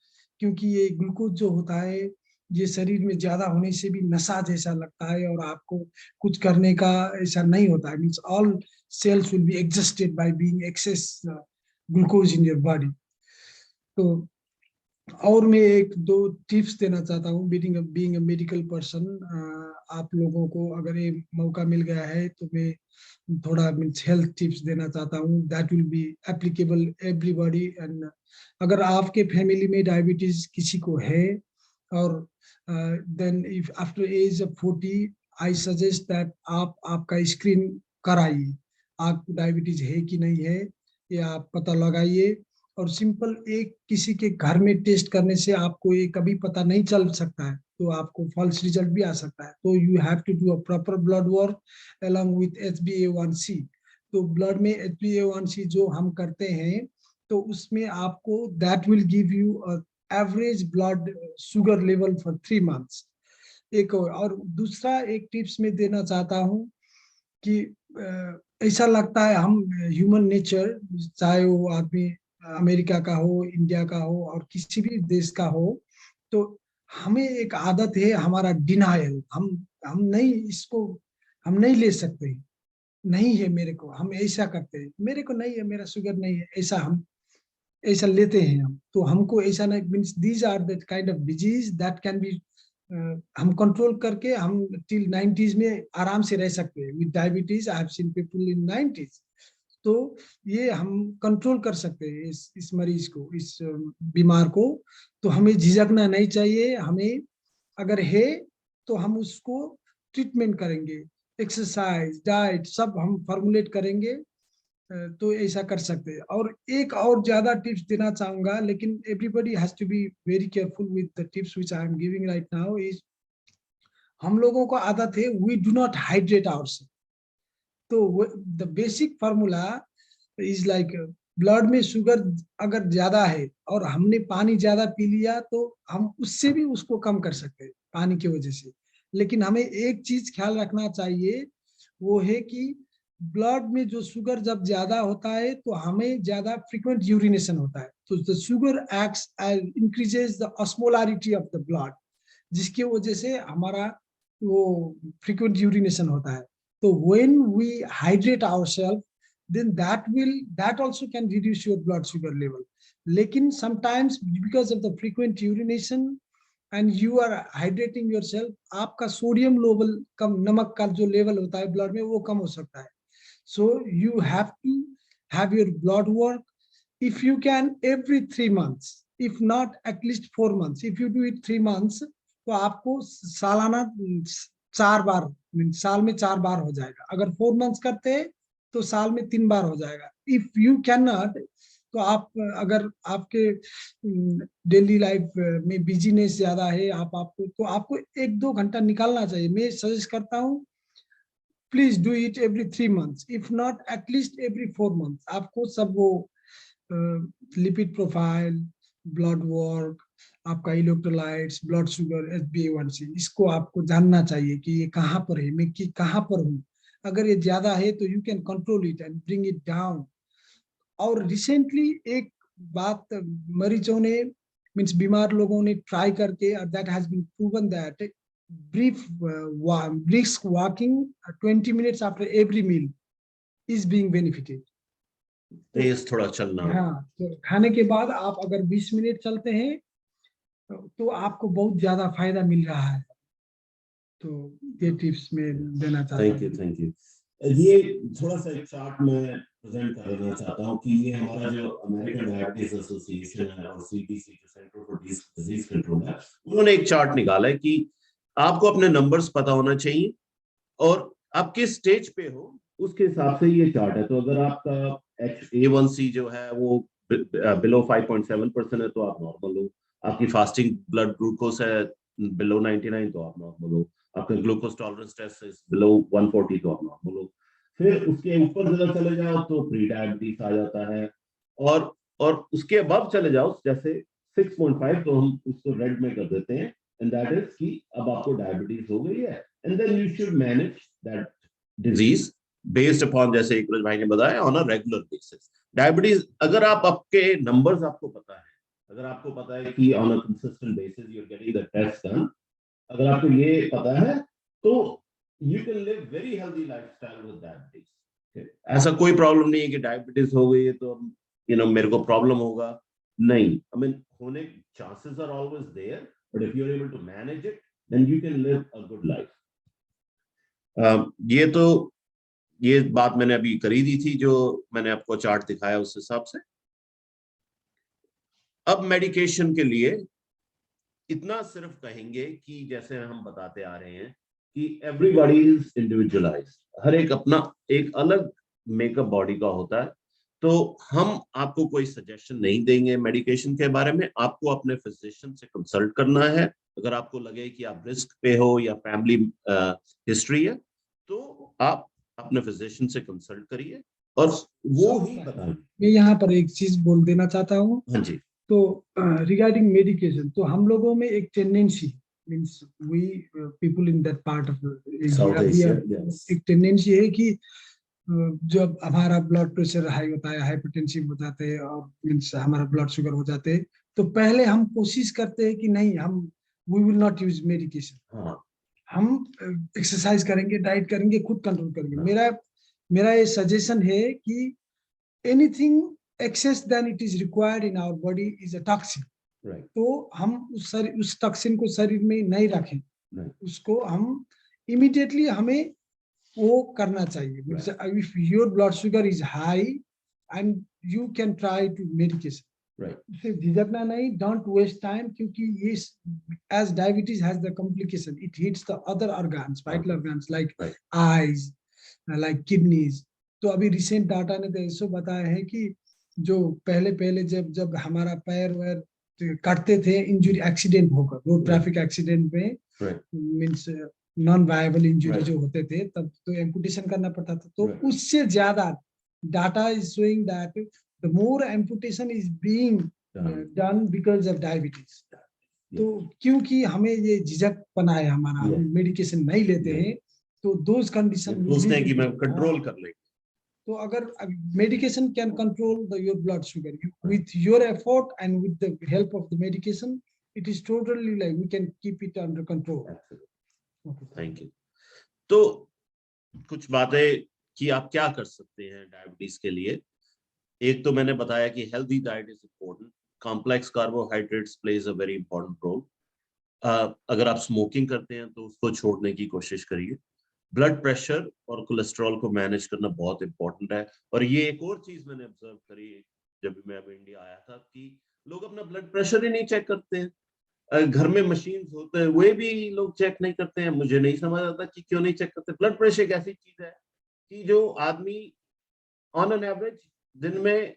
क्योंकि ये ग्लूकोज जो होता है ये शरीर में ज्यादा होने से भी नशा जैसा लगता है और आपको कुछ करने का ऐसा नहीं होता है। Means all cells will be exhausted by being excess glucose in your body. तो और मैं एक दो टिप्स देना चाहता हूँ बीइंग अ मेडिकल पर्सन। आप लोगों को अगर ये मौका मिल गया है तो मैं थोड़ा मीन्स हेल्थ टिप्स देना चाहता हूँ that will be applicable everybody. And अगर आपके फैमिली में डायबिटीज किसी को है और then if after age of 40 I suggest that आप आपका स्क्रीन कराइए, आपको डायबिटीज है कि नहीं है ये आप पता लगाइए। और सिंपल एक किसी के घर में टेस्ट करने से आपको ये कभी पता नहीं चल सकता है, तो आपको फॉल्स रिजल्ट भी आ सकता है। तो you have to do a proper blood work along with HbA1c। तो ब्लड में HbA1c जो हम करते हैं तो उसमें आपको that will give you average blood sugar level for 3 months। एक और दूसरा एक टिप्स में देना चाहता हूँ कि ऐसा लगता है हम ह्यूमन नेचर, चाहे वो आदमी अमेरिका का हो, इंडिया का हो और किसी भी देश का हो, तो हमें एक आदत है हमारा डिनायल। हम नहीं इसको हम नहीं ले सकते, नहीं है मेरे को, हम ऐसा करते हैं, मेरे को नहीं है, मेरा शुगर नहीं है, ऐसा हम ऐसा लेते हैं हम। तो हमको ऐसा नहीं, means these are that kind of disease that can be हम कंट्रोल करके हम टिल 90s में आराम से रह सकते हैं। With diabetes I have seen people in 90s। तो ये हम कंट्रोल कर सकते हैं इस मरीज को, इस बीमार को। तो हमें झिझकना नहीं चाहिए। हमें अगर है तो हम उसको ट्रीटमेंट करेंगे, एक्सरसाइज डाइट सब हम फॉर्मुलेट करेंगे, तो ऐसा कर सकते हैं। और एक और ज्यादा टिप्स देना चाहूंगा, लेकिन everybody has to be very careful with the tips which I am giving right now. Is हम लोगों को आदत है we do not hydrate ourselves. तो the basic formula is like blood में शुगर अगर ज्यादा है और हमने पानी ज्यादा पी लिया तो हम उससे भी उसको कम कर सकते हैं पानी की वजह से। लेकिन हमें एक चीज ख्याल रखना चाहिए, वो है कि ब्लड में जो शुगर जब ज्यादा होता है तो हमें ज्यादा फ्रीक्वेंट यूरिनेशन होता है। तो the sugar acts and increases the osmolarity of the blood, जिसकी वजह से हमारा वो फ्रीक्वेंट यूरिनेशन होता है। तो when we hydrate ourselves then that also can reduce your blood sugar level. लेकिन sometimes because of the frequent urination and you are hydrating yourself, आपका सोडियम लेवल कम, नमक का जो लेवल होता है ब्लड में वो कम हो सकता है। So you have to have your blood work if you can every 3 months, if not at least 4 months। if you do it 3 months तो आपको सालाना 4 बार, साल में 4 बार हो जाएगा। अगर 4 months करते हैं तो साल में 3 बार हो जाएगा। इफ यू कैन नॉट, तो आप अगर आपके डेली लाइफ में बिजीनेस ज्यादा है, आपको तो आपको 1-2 घंटा निकालना चाहिए। मैं सजेस्ट करता हूँ please do it every 3 months, if not at least every 4 months। आपको सब वो लिपिड प्रोफाइल, ब्लड वर्क, आपका इलेक्ट्रोलाइट्स, ब्लड शुगर, HbA1c, इसको आपको जानना चाहिए कि ये कहाँ पर है, मैं कहाँ पर हूँ। अगर ये ज्यादा है तो you can control it and bring it down. और रिसेंटली एक बात मरीजों ने, मीन्स बीमार लोगों ने ट्राई करके, that has been proven that brisk walking 20 minutes after every meal is being benefited। तेज थोड़ा चलना। हाँ, तो खाने के बाद आप अगर 20 मिनट चलते हैं तो आपको बहुत ज्यादा फायदा मिल रहा है। तो ये टिप्स में देना चाहता हूँ। Thank you. ये थोड़ा सा एक चार्ट में प्रेजेंट करना चाहता हूँ कि ये हमारा जो अमेरिकन डायबिटीज एसोसिएशन है और CDC जो सेंटर फॉर डिजीज कंट्रोल है, उन्होंने एक चार्ट निकाला है कि आपको अपने नंबर्स पता होना चाहिए और आप किस स्टेज पे हो उसके हिसाब से ये चार्ट है। तो अगर आपका HbA1c जो है वो बिलो 5.7% है तो आप नॉर्मल हो। आपकी फास्टिंग ब्लड ग्लूकोज है बिलो 99 तो आप नॉर्मल हो। आपका ग्लूकोज टॉलरेंस टेस्ट है बिलो 140 तो आप नॉर्मल हो। फिर उसके ऊपर जरा चले जाओ तो प्री डायबिटीज आ जाता है और उसके अबव चले जाओ जैसे 6.5 तो हम उसको रेड में कर देते हैं एंड दैट इज कि अब आपको डायबिटीज हो गई है and then you should manage that disease based upon, जैसे इकराज भाई ने बताया, on a regular basis. Diabetes अगर आपके नंबर्स आपको पता है अगर आपको पता है कि on a consistent basis you are getting the test done, अगर आपको ये पता है तो you can live very healthy lifestyle with diabetes. ऐसा कोई प्रॉब्लम नहीं है कि डायबिटीज हो गई है तो मेरे को प्रॉब्लम होगा, नहीं। आई मीन होने chances are always there, but if you are able to manage it then you can live a good life. ये बात मैंने अभी करी दी थी, जो मैंने आपको चार्ट दिखाया उस हिसाब से। अब मेडिकेशन के लिए इतना सिर्फ कहेंगे कि जैसे हम बताते आ रहे हैं कि एवरीबॉडी इज इंडिविजुअलाइज्ड, हर एक अपना एक अलग मेकअप बॉडी का होता है, तो हम आपको कोई सजेशन नहीं देंगे मेडिकेशन के बारे में। आपको अपने फिजिशियन से कंसल्ट करना है। अगर आपको लगे कि आप रिस्क पे हो या फैमिली हिस्ट्री है तो आप अपने फिजिशियन से कंसल्ट करिए और वो ही बताएंगे। मैं यहाँ पर एक चीज बोल देना चाहता हूँ। हाँ जी। तो रिगार्डिंग मेडिकेशन, तो हम लोगों में एक tendency means we people in that part of South Asia, yes. एक टेंडेंसी है कि जब हमारा ब्लड प्रेशर हाई होता है, हाइपरटेंसिव हो जाते हैं और मींस हमारा ब्लड शुगर हो जाते हैं, तो पहले हम कोशिश करते हैं कि नहीं, हम we will not use medication, हम एक्सरसाइज करेंगे, डाइट करेंगे, खुद कंट्रोल करेंगे। मेरा ये सजेशन है कि anything excess than it is required in our body is a toxin. Right. तो हम उस टॉक्सिन को शरीर में नहीं रखें, Right. उसको हम immediately हमें वो करना चाहिए। Right. If your blood sugar is high and you can try to medication. Right. फिर झिझकना नहीं, don't waste time, क्योंकि ये as diabetes has the complication, it hits the other organs, vital organs like Right. eyes, like kidneys. तो अभी रिसेंट डाटा ने तो ऐसा बताया है कि जो पहले जब हमारा पैर वैर कटते थे, इंजरी एक्सीडेंट होकर, रोड ट्रैफिक एक्सीडेंट में मींस नॉन वायबल इंजरी जो होते थे, तब तो एम्पुटेशन करना पड़ता था। तो उससे ज्यादा data is showing that the more amputation is being done because of diabetes. तो क्योंकि हमें ये झिझक पना है हमारा, हम मेडिकेशन नहीं लेते हैं, तो दोज कंडीशन कि मैं कंट्रोल कर लेंगे। तो अगर medication can control your blood sugar with your effort and with the help of the medication, it is totally like we can keep it under control. Okay, thank you. तो कुछ बातें कि आप क्या कर सकते हैं डायबिटीज के लिए। एक तो मैंने बताया कि healthy diet is important, complex carbohydrates plays a very important role. अगर आप स्मोकिंग करते हैं तो उसको छोड़ने की कोशिश करिए। ब्लड प्रेशर और कोलेस्ट्रॉल को मैनेज करना बहुत इंपॉर्टेंट है। और ये एक और चीज मैंने ऑब्जर्व करी जब मैं अब इंडिया आया था कि लोग अपना ब्लड प्रेशर ही नहीं चेक करते हैं। घर में मशीन्स होते हैं, वे भी लोग चेक नहीं करते हैं। मुझे नहीं समझ आता कि क्यों नहीं चेक करते। ब्लड प्रेशर एक ऐसी चीज है कि जो आदमी ऑन एन एवरेज दिन में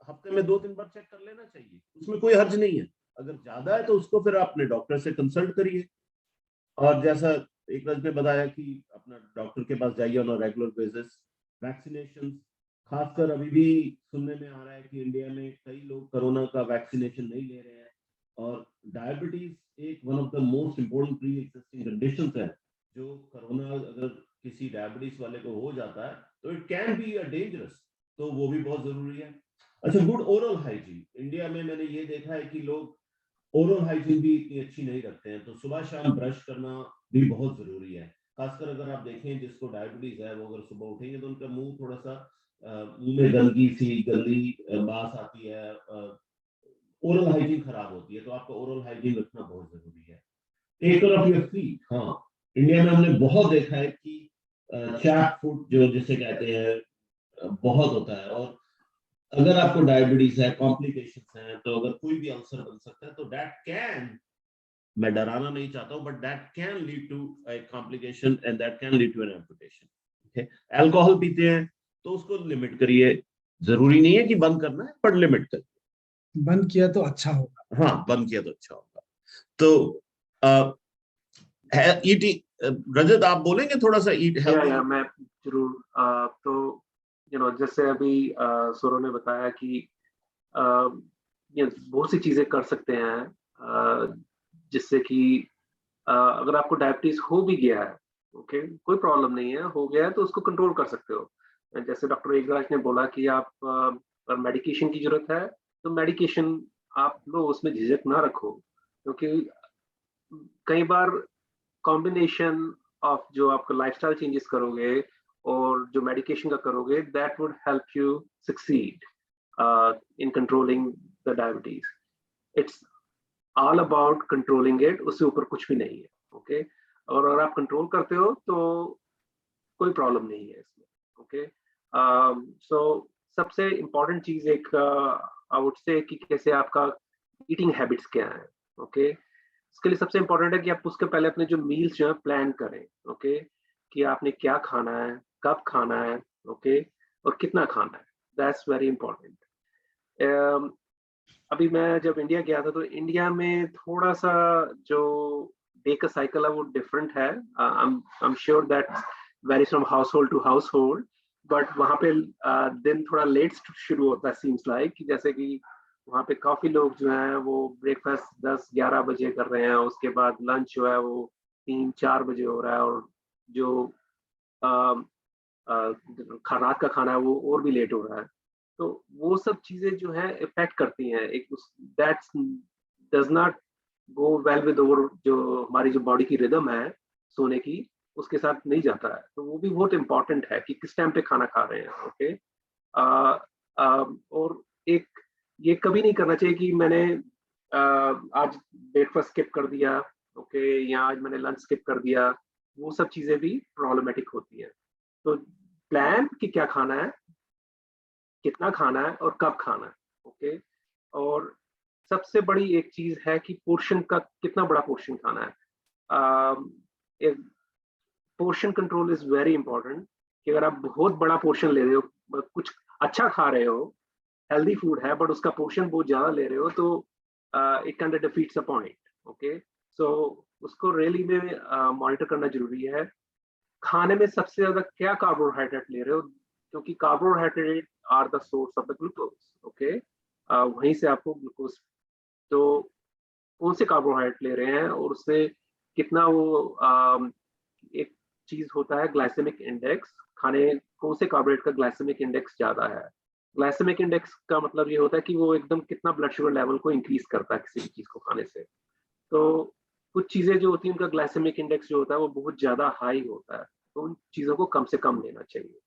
हफ्ते में 2-3 बार चेक कर लेना चाहिए, उसमें कोई हर्ज नहीं है। अगर ज्यादा है तो उसको फिर अपने डॉक्टर से कंसल्ट करिए। और जैसा एक ने बताया कि अपना डॉक्टर के पास जाइए on a regular basis. Vaccination, खासकर अभी भी सुनने में आ रहा है कि इंडिया में कई लोग कोरोना का वैक्सीनेशन नहीं ले रहे हैं। और डायबिटीज एक one of the most important pre existing conditions है, जो कोरोना अगर किसी डायबिटीज वाले को हो जाता है तो it can be a dangerous, तो वो भी बहुत जरूरी है। अच्छा, गुड ओरल हाइजीन। इंडिया में मैंने ये देखा है कि लोग ओरल हाइजीन भी इतनी अच्छी नहीं रखते हैं, तो सुबह शाम ब्रश करना भी बहुत जरूरी है। खासकर अगर आप देखें जिसको डायबिटीज है, वो अगर सुबह उठेंगे तो उनका मुंह थोड़ा सा मुंह में गंदी बास आती है, ओरल हाइजीन खराब होती है, तो आपका ओरल हाइजीन रखना बहुत जरूरी है। Take care of your feet. हाँ, इंडिया में हमने बहुत देखा है कि चैप फूड जो जिसे कहते हैं बहुत होता है। और अगर आपको डायबिटीज है, कॉम्प्लिकेशंस हैं, तो अगर कोई भी अल्सर बन सकता है, तो दैट कैन, मैं डराना नहीं चाहता हूं, but that can lead to a complication and that can lead to an amputation. Okay, alcohol पीते हैं तो उसको लिमिट करिए। जरूरी नहीं है कि बंद करना है, पर लिमिट करिए। बंद किया तो अच्छा होगा। हाँ, बंद किया तो अच्छा होगा। तो रजत, आप बोलेंगे थोड़ा सा ईट हेल्दी? मैं जरूर। तो जैसे अभी सौरव ने बताया कि बहुत सी चीजें कर सकते हैं जिससे कि अगर आपको डायबिटीज हो भी गया है, ओके, कोई प्रॉब्लम नहीं है, हो गया है तो उसको कंट्रोल कर सकते हो। जैसे डॉक्टर एकराज ने बोला कि आप मेडिकेशन की जरूरत है तो मेडिकेशन आप लोग उसमें झिझक ना रखो, क्योंकि कई बार कॉम्बिनेशन ऑफ जो आपका लाइफस्टाइल चेंजेस करोगे और जो मेडिकेशन का करोगे, that would help you succeed in controlling the diabetes. It's all about controlling it, उससे ऊपर कुछ भी नहीं है. ओके और अगर आप कंट्रोल करते हो तो कोई प्रॉब्लम नहीं है इसमें. ओके सो सबसे इम्पोर्टेंट चीज एक आई वुड से कि कैसे आपका ईटिंग हैबिट्स क्या है. ओके इसके लिए सबसे इम्पोर्टेंट है कि आप उसके पहले अपने जो मील्स जो है प्लान करें. ओके कि आपने क्या खाना है, कब खाना है, ओके और कितना खाना है. That's very important. अभी मैं जब इंडिया गया था तो इंडिया में थोड़ा सा जो डे का साइकिल है वो डिफरेंट है. I am sure that varies from household to household, but वहाँ पे दिन थोड़ा लेट शुरू होता है. सीम्स लाइक कि जैसे कि वहाँ पे काफी लोग जो हैं वो ब्रेकफास्ट 10-11 बजे कर रहे हैं, उसके बाद लंच जो है वो 3-4 बजे हो रहा है, और जो रात का खाना है वो और भी लेट हो रहा है. तो वो सब चीजें जो है इफेक्ट करती हैं. एक that's does not go well with over जो हमारी जो बॉडी की रिदम है सोने की, उसके साथ नहीं जाता है. तो वो भी बहुत इंपॉर्टेंट है कि किस टाइम पे खाना खा रहे हैं. ओके और एक ये कभी नहीं करना चाहिए कि मैंने आज ब्रेकफास्ट स्किप कर दिया, ओके या आज मैंने लंच स्किप कर दिया. वो सब चीजें भी प्रॉब्लमेटिक होती हैं. तो प्लान कि क्या खाना है, कितना खाना है और कब खाना है. ओके और सबसे बड़ी एक चीज है कि पोर्शन का कितना बड़ा पोर्शन खाना है. Portion control is very important. कि अगर आप बहुत बड़ा पोर्शन ले रहे हो, कुछ अच्छा खा रहे हो, हेल्दी फूड है, बट उसका पोर्शन बहुत ज्यादा ले रहे हो, तो it can defeats a point. Okay so उसको रियली में मॉनिटर करना जरूरी है. खाने में सबसे ज्यादा क्या कार्बोहाइड्रेट ले रहे हो, क्योंकि carbohydrate are the source of the glucose. Okay वहीं से आपको ग्लूकोज, तो कौन से कार्बोहाइड्रेट ले रहे हैं और उससे कितना वो एक चीज होता है ग्लाइसेमिक इंडेक्स. खाने कौन से कार्बोहाइड्रेट का ग्लाइसेमिक इंडेक्स ज्यादा है. ग्लाइसेमिक इंडेक्स का मतलब ये होता है कि वो एकदम कितना ब्लड शुगर लेवल को इंक्रीज करता है किसी भी चीज को खाने से. तो कुछ चीजें जो होती हैं उनका ग्लाइसेमिक इंडेक्स जो होता है वो बहुत ज्यादा हाई होता है, तो उन चीजों को कम से कम लेना चाहिए.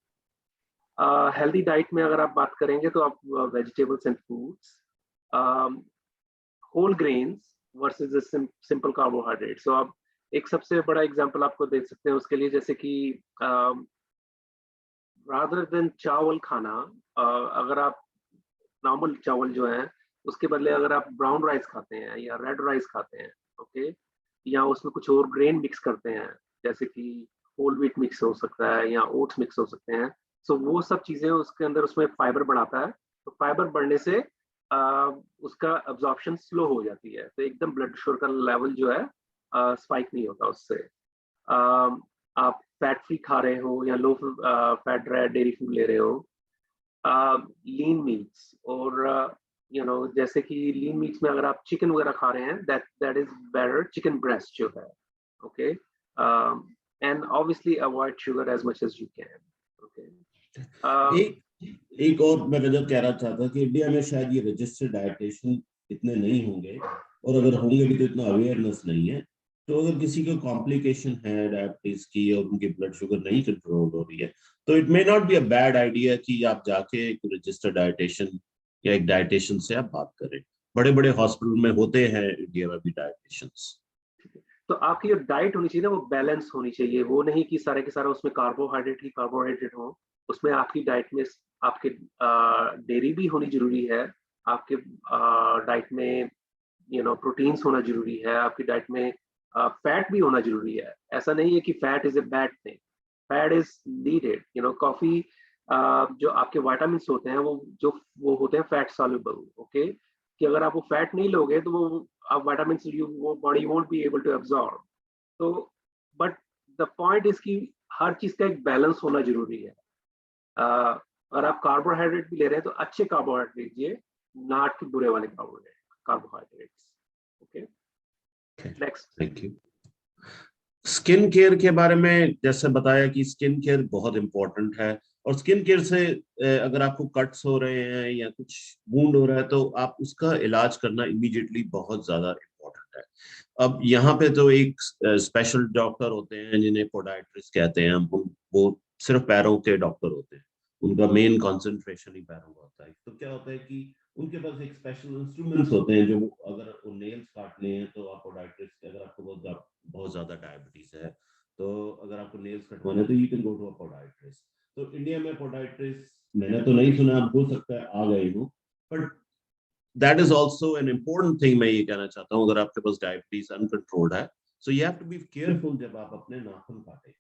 हेल्दी डाइट में अगर आप बात करेंगे तो आप vegetables and fruits, whole grains versus simple carbohydrate. So आप एक सबसे बड़ा एग्जांपल आपको दे सकते हैं उसके लिए, जैसे कि रादर देन चावल खाना, अगर आप नॉर्मल चावल जो है उसके बदले अगर आप ब्राउन राइस खाते हैं या रेड राइस खाते हैं, ओके या उसमें कुछ और ग्रेन मिक्स करते हैं, जैसे कि होल व्हीट मिक्स हो सकता है या ओट्स मिक्स हो सकते हैं. सो वो सब चीजें उसके अंदर उसमें फाइबर बढ़ाता है. तो फाइबर बढ़ने से उसका अब्जॉर्प्शन स्लो हो जाती है, तो एकदम ब्लड शुगर का लेवल जो है स्पाइक नहीं होता उससे. आप फैट फ्री खा रहे हो या लो फैट डेयरी फूड ले रहे हो, लीन मीट्स और जैसे कि लीन मीट्स में अगर आप चिकन वगैरह खा रहे हैं, that is better. Chicken breast जो है, okay and obviously avoid sugar as much as you can. Okay एक और मैं रजत कह रहा था कि इंडिया में शायद ये रजिस्टर्ड डाइटिशियन इतने नहीं होंगे, और अगर होंगे भी तो इतना अवेयरनेस नहीं है. तो अगर किसी को कॉम्प्लिकेशन है डायबिटीज की और उनकी ब्लड शुगर नहीं कंट्रोल हो रही है, तो it may not be a bad idea कि आप जाके एक रजिस्टर्ड डाइटिशियन या एक डाइटिशियन से आप बात करें. बड़े बड़े हॉस्पिटल में होते हैं इंडिया में भी डाइटिशियंस. तो आपकी जो डाइट होनी चाहिए ना वो बैलेंस होनी चाहिए. वो नहीं कि सारे के सारा उसमें कार्बोहाइड्रेट हो. उसमें आपकी डाइट में आपके डेयरी भी होनी जरूरी है, आपके डाइट में प्रोटीन्स होना जरूरी है, आपकी डाइट में फैट भी होना जरूरी है. ऐसा नहीं है कि fat is a bad thing. Fat is needed. Coffee जो आपके विटामिन्स होते हैं वो होते हैं फैट सॉल्युबल. ओके कि अगर आप वो फैट नहीं लोगे तो वो आप विटामिन्स वो body won't be able to absorb. तो बट द पॉइंट इज कि हर चीज का एक बैलेंस होना जरूरी है. अगर आप कार्बोहाइड्रेट भी ले रहे हैं तो अच्छे कार्बोहाइड्रेट लीजिए, नाट के बुरे वाले carbohydrates. Okay next. Thank you. Skin care के बारे में जैसे बताया कि स्किन केयर बहुत इंपॉर्टेंट है, और स्किन केयर से अगर आपको कट्स हो रहे हैं या कुछ वुंड हो रहा है तो आप उसका इलाज करना इमीडिएटली बहुत ज्यादा इम्पोर्टेंट है। अब यहाँ पे तो एक स्पेशल डॉक्टर होते हैं जिन्हें पोडाइट्रिस्ट कहते हैं हम, वो सिर्फ पैरों के डॉक्टर होते हैं, उनका मेन कंसंट्रेशन ही पैरों का होता है। तो क्या होता है कि उनके पास एक स्पेशल इंस्ट्रूमेंट्स होते हैं जो अगर वो नेल्स काटने हैं तो आप पोडाइट्रिस्ट, अगर आपको बहुत ज्यादा डायबिटीज है तो अगर आपको नेल्स कटवाने हैं तो you can go to a podiatrist. तो इंडिया में पोडाइट्रिस्ट मैंने तो नहीं सुना, हो सकता है आ गए हो, but that is also an important thing. मैं ये कहना चाहता हूँ अगर आपके पास डायबिटीज अनकंट्रोल्ड है, so you have to be careful जब आप अपने नाखून काटें,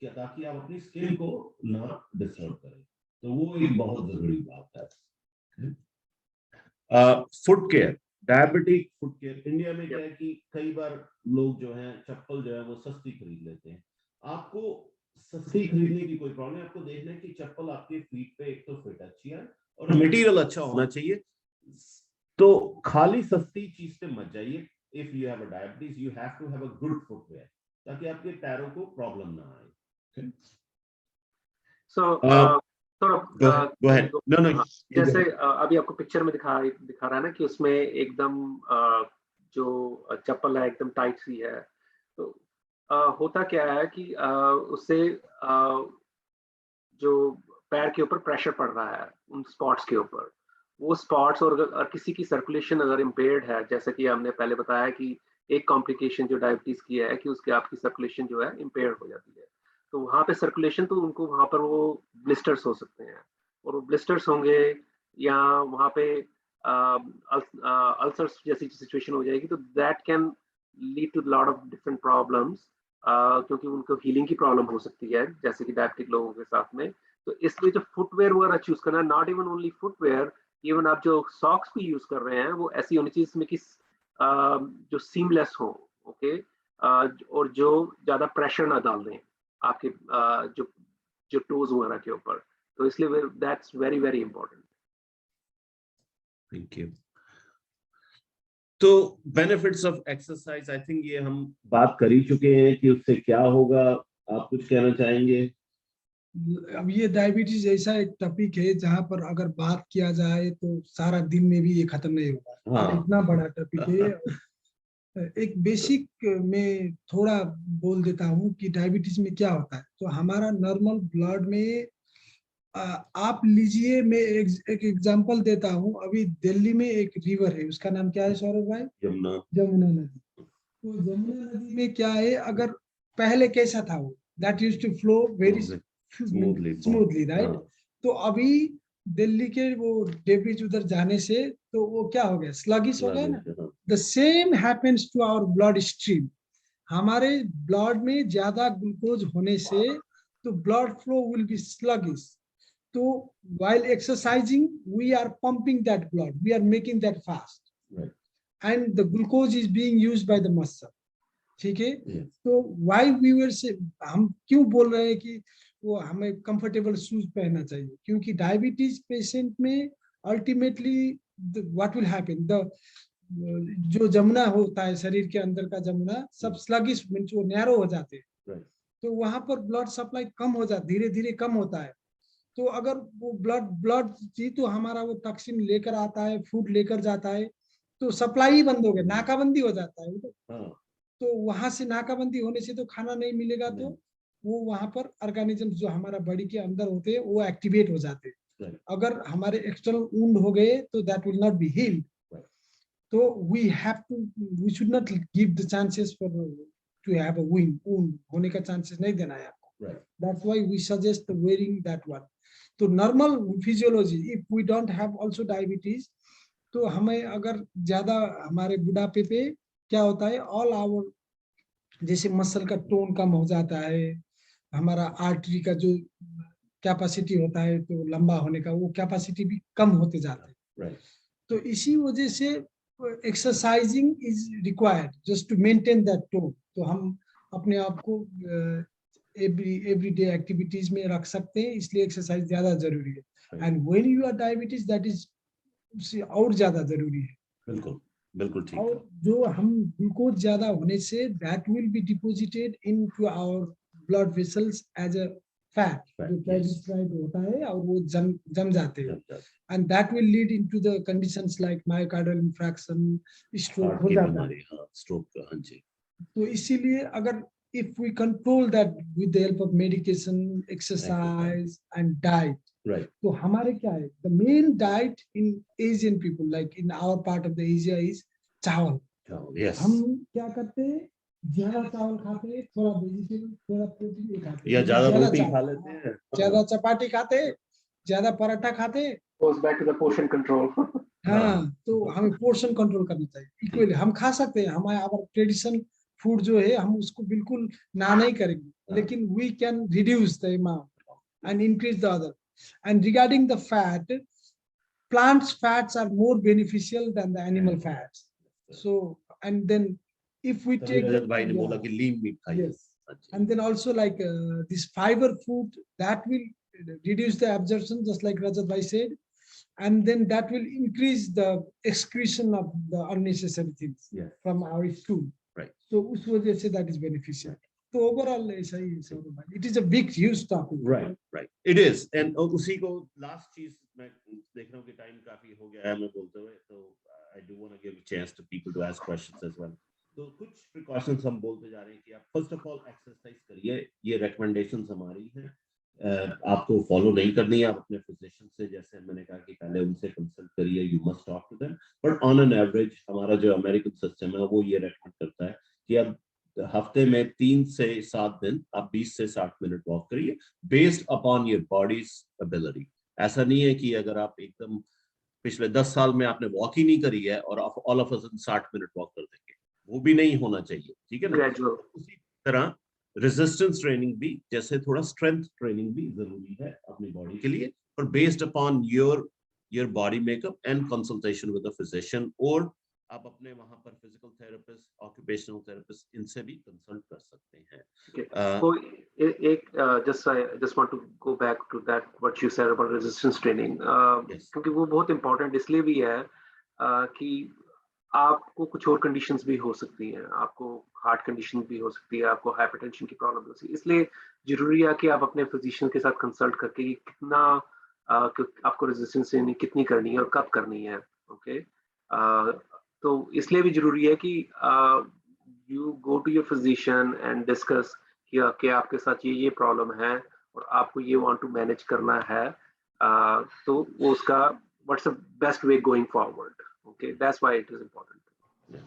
क्या ताकि आप अपनी स्किन को ना डिस्टर्ब करें। तो वो एक बहुत जरूरी बात है। Foot care, diabetic foot care, India में क्या है कि कई बार लोग जो हैं चप्पल जो है वो सस्ती खरीद लेते हैं। आपको सस्ती खरीदने की कोई प्रॉब्लम है, आपको देखना है कि चप्पल आपके फीट पे एक तो फिट अच्छी है और मटेरियल अच्छा होना चाहिए। तो खाली सस्ती चीज पे मत जाइए। If you have a diabetes you have to have a good footwear ताकि आपके पैरों को प्रॉब्लम ना आए। So, go ahead. No, जैसे अभी आपको पिक्चर में दिखा रहा है ना कि उसमें एकदम जो चप्पल है एकदम टाइट सी है। तो होता क्या है कि उससे जो पैर के ऊपर प्रेशर पड़ रहा है उन स्पॉट्स के ऊपर, वो स्पॉट्स और किसी की सर्कुलेशन अगर इम्पेयर्ड है, जैसे कि हमने पहले बताया कि एक कॉम्प्लिकेशन जो डायबिटीज की है कि उसके आपकी सर्कुलेशन जो है इम्पेयर्ड हो जाती है। तो वहाँ पे सर्कुलेशन, तो उनको वहाँ पर वो ब्लिस्टर्स हो सकते हैं, और वो ब्लिस्टर्स होंगे या वहाँ पे अल्सर्स जैसी सिचुएशन हो जाएगी। तो that can lead to lot of different problems, क्योंकि उनको हीलिंग की प्रॉब्लम हो सकती है जैसे कि डायबिटिक लोगों के साथ में। तो इसलिए जो फुटवेयर वगैरह चूज करना, not even only footwear, even आप जो सॉक्स भी यूज कर रहे हैं वो ऐसी होनी चाहिए इसमें कि जो सीमलेस हो, ओके, और जो ज्यादा प्रेशर ना डाल दें आपके जो जो टोज वगैरह के ऊपर। तो इसलिए that's very very important. Thank you. तो benefits of exercise, I think ये हम बात कर ही चुके हैं कि उससे क्या होगा। आप कुछ कहना चाहेंगे? अब ये डायबिटीज ऐसा एक टॉपिक है जहाँ पर अगर बात किया जाए तो सारा दिन में भी ये खत्म नहीं होगा। हाँ। इतना बड़ा टॉपिक है। एक बेसिक में थोड़ा बोल देता हूँ कि डायबिटीज में क्या होता है। तो हमारा नॉर्मल ब्लड में आप लीजिए, मैं एक एग्जांपल देता हूँ। अभी दिल्ली में एक रिवर है, उसका नाम क्या है सौरभ भाई? जमुना नदी। तो जमुना नदी में क्या है, अगर पहले कैसा था वो, that used to flow very smoothly, right? तो अभी दिल्ली के वो डेब्रिज उधर जाने से तो वो क्या हो गया, स्लगिश हो गया ना। The same happens to our blood stream. हमारे ब्लड में ज्यादा ग्लूकोज होने से तो blood flow will be sluggish. तो while exercising we are pumping that blood, we are making that fast, right, and the glucose is being used by the muscle, ठीक है? तो why we were say, हम क्यों बोल रहे हैं कि वो हमें कंफर्टेबल शूज पहनना चाहिए? क्योंकि डायबिटीज पेशेंट में ultimately what will happen, the जो जमुना होता है शरीर के अंदर का जमुना सब स्लगिश मींस वो नैरो हो जाते हैं, right, तो वहां पर ब्लड सप्लाई कम हो जाता, धीरे धीरे कम होता है। तो अगर वो ब्लड जी तो हमारा वो टॉक्सिन लेकर आता है, फूड लेकर जाता है, तो सप्लाई ही बंद हो गया, नाकाबंदी हो जाता है। तो वहां से नाकाबंदी होने से तो खाना नहीं मिलेगा, तो वो वहां पर ऑर्गेनिज्म जो हमारा बॉडी के अंदर होते हैं वो एक्टिवेट हो जाते हैं। अगर हमारे एक्सटर्नल वुंड हो गए तो that will not be healed. तो we should not give the chances for to have a wound होने का चांसेस नहीं देना है आपको। That's why we suggest wearing that one. तो normal physiology, if we don't have also diabetes, तो हमें अगर ज्यादा हमारे बुढ़ापे पे क्या होता है, ऑल आवर जैसे मसल का टोन कम हो जाता है, हमारा आर्टरी का जो कैपेसिटी होता है तो लंबा होने का वो कैपेसिटी भी कम होते जाते हैं। तो इसी वजह से exercising is required just to maintain that tone. तो हम अपने आप को एवरीडे एक्टिविटीज में रख सकते हैं, इसलिए एक्सरसाइज ज्यादा जरूरी है। And when you are diabetes that is और ज्यादा जरूरी है। बिल्कुल। बिल्कुल ठीक है। और जो हम ग्लूकोज ज्यादा होने से that will be deposited into our blood vessels as a fat, जो Yes. ट्राइग्लिसराइड होता है और वो जम जाते हैं, जब तक and that will lead into the conditions like myocardial infarction, stroke heart हो की जाता है। बीमारी, हाँ, स्ट्रोक का, हाँ जी, तो इसीलिए अगर if we control that with the help of medication, exercise and diet, right, तो हमारे क्या है, the main diet in Asian people like in our part of the Asia is चावल। यस, हम क्या करते हैं, ज्यादा चावल खाते हैं, थोड़ा वेजिटेबल, थोड़ा प्रोटीन भी खाते हैं, या ज्यादा रोटी चावल, खा लेते हैं, ज्यादा चपाती खाते हैं, ज्यादा पराठा खाते हैं। goes back to the portion control. हाँ, तो हमें पोर्शन कंट्रोल करना चाहिए इक्वली। हम खा सकते हैं, हमारे आवर ट्रेडिशन फूड जो है हम उसको बिल्कुल ना नहीं करेंगे, लेकिन we can reduce the amount and increase the other. And regarding the fat, plants fats are more beneficial than the animal fats, so and then if we तभी take रजत भाई ने बोला yeah, कि लीन मीट खाइए। yes, and then also like this fiber food that will reduce the absorption just like Rajat bhai said, and then that will increase the excretion of the unnecessary things Yes. from our stool, Right. so उस वजह से that is beneficial। तो ओवरऑल ऐसा ही है सौरभ भाई, it is a big huge topic, right, it is. And उसी को लास्ट चीज मैं देख रहा हूँ कि टाइम काफी हो गया है मैं बोलते हुए, तो I do want to give a chance to people to ask questions as well. तो कुछ प्रिकॉशंस हम बोलते जा रहे हैं कि आप फर्स्ट ऑफ ऑल एक्सरसाइज करिए, ये रिकमेंडेशंस हमारी हैं, आपको फॉलो नहीं करनी है, आप अपने फिजिशियन से, जैसे मैंने कहा कि पहले उनसे कंसल्ट करिए, you must talk to them, but on an average हमारा जो अमेरिकन सिस्टम है वो ये रेकमेंड करता है कि आप हफ्ते में 3 से 7 दिन आप 20 से 60 मिनट वॉक करिए, based upon your bodies ability. ऐसा नहीं है कि अगर आप एकदम पिछले 10 साल में आपने वॉक ही नहीं करी है और आप all of a sudden 60 minute walk कर देंगे, वो भी नहीं होना चाहिए, ठीक है ना। Gradual. उसी तरह रेजिस्टेंस ट्रेनिंग भी, जैसे थोड़ा स्ट्रेंथ ट्रेनिंग भी जरूरी है अपनी बॉडी के लिए, पर based upon your body makeup and consultation with a physician, और आप अपने वहां पर फिजिकल थेरेपिस्ट, ऑक्यूपेशनल थेरेपिस्ट, इनसे भी कंसल्ट कर सकते हैं। Okay. So, I just want to go back to that what you said about resistance training. Yes. क्योंकि वो बहुत important इसलिए भी है कि आपको कुछ और conditions भी हो सकती हैं, आपको heart condition भी हो सकती है, आपको hypertension की problem हो सकती है, इसलिए जरूरी है कि आप अपने physician के साथ consult करके कि कितना आपको resistance training कितनी करनी है और कब करनी है, okay? तो इसलिए भी जरूरी है कि you go to your physician and discuss कि आपके साथ ये प्रॉब्लम है और आपको ये वांट टू मैनेज करना है, तो वो उसका what's the best way going forward, okay, that's why it is important.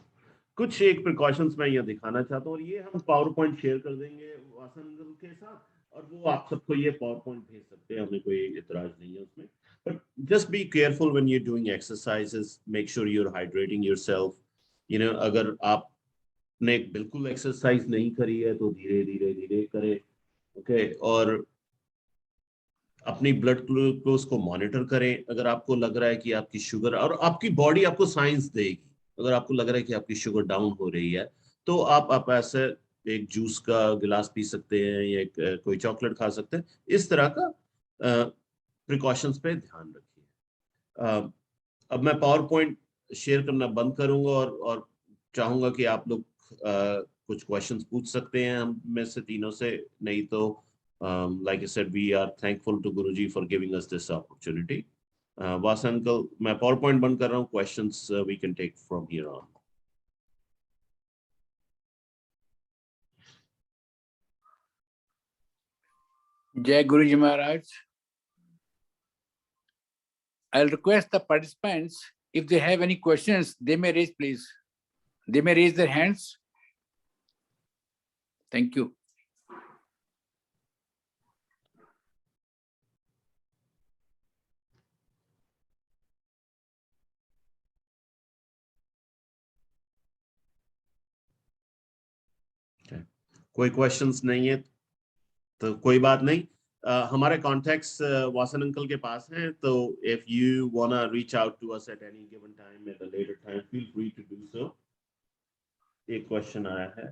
कुछ एक प्रिकॉशंस मैं यहाँ दिखाना चाहता हूँ, और ये हम पावर पॉइंट शेयर कर देंगे वासन अंकल के साथ, और वो आप सबको ये पावर पॉइंट भेज सकते हैं, हमें कोई इतराज नहीं है उसमें। But just be careful when you are doing exercises, make sure you are hydrating yourself. You know, अगर आपने बिल्कुल एक्सरसाइज नहीं करी है तो धीरे धीरे धीरे करें, ओके, और अपनी ब्लड ग्लूकोज को मॉनिटर करें। अगर आपको लग रहा है कि आपकी शुगर, और आपकी बॉडी आपको साइंस देगी, अगर आपको लग रहा है कि आपकी शुगर डाउन हो रही है, तो आप ऐसे एक जूस का गिलास पी सकते हैं या कोई चॉकलेट खा सकते हैं। इस तरह का प्रिकॉशंस पे ध्यान रखिए। अब मैं पावर पॉइंट शेयर करना बंद करूंगा और चाहूंगा कि आप लोग कुछ क्वेश्चंस पूछ सकते हैं हम में से तीनों से, नहीं तो like I said, we are thankful to Guruji for giving us this opportunity. Vasan uncle, मैं PowerPoint बंद कर रहा हूँ, questions we can take from here on. Jai Guruji Maharaj. I'll request the participants, if they have any questions, they may raise, please. They may raise their hands. Thank you. कोई क्वेश्चंस नहीं है तो कोई बात नहीं। हमारे कॉन्टैक्ट्स वासन अंकल के पास हैं, तो if you wanna reach out to us at any given time at a later time, feel free to do so. एक क्वेश्चन आया है,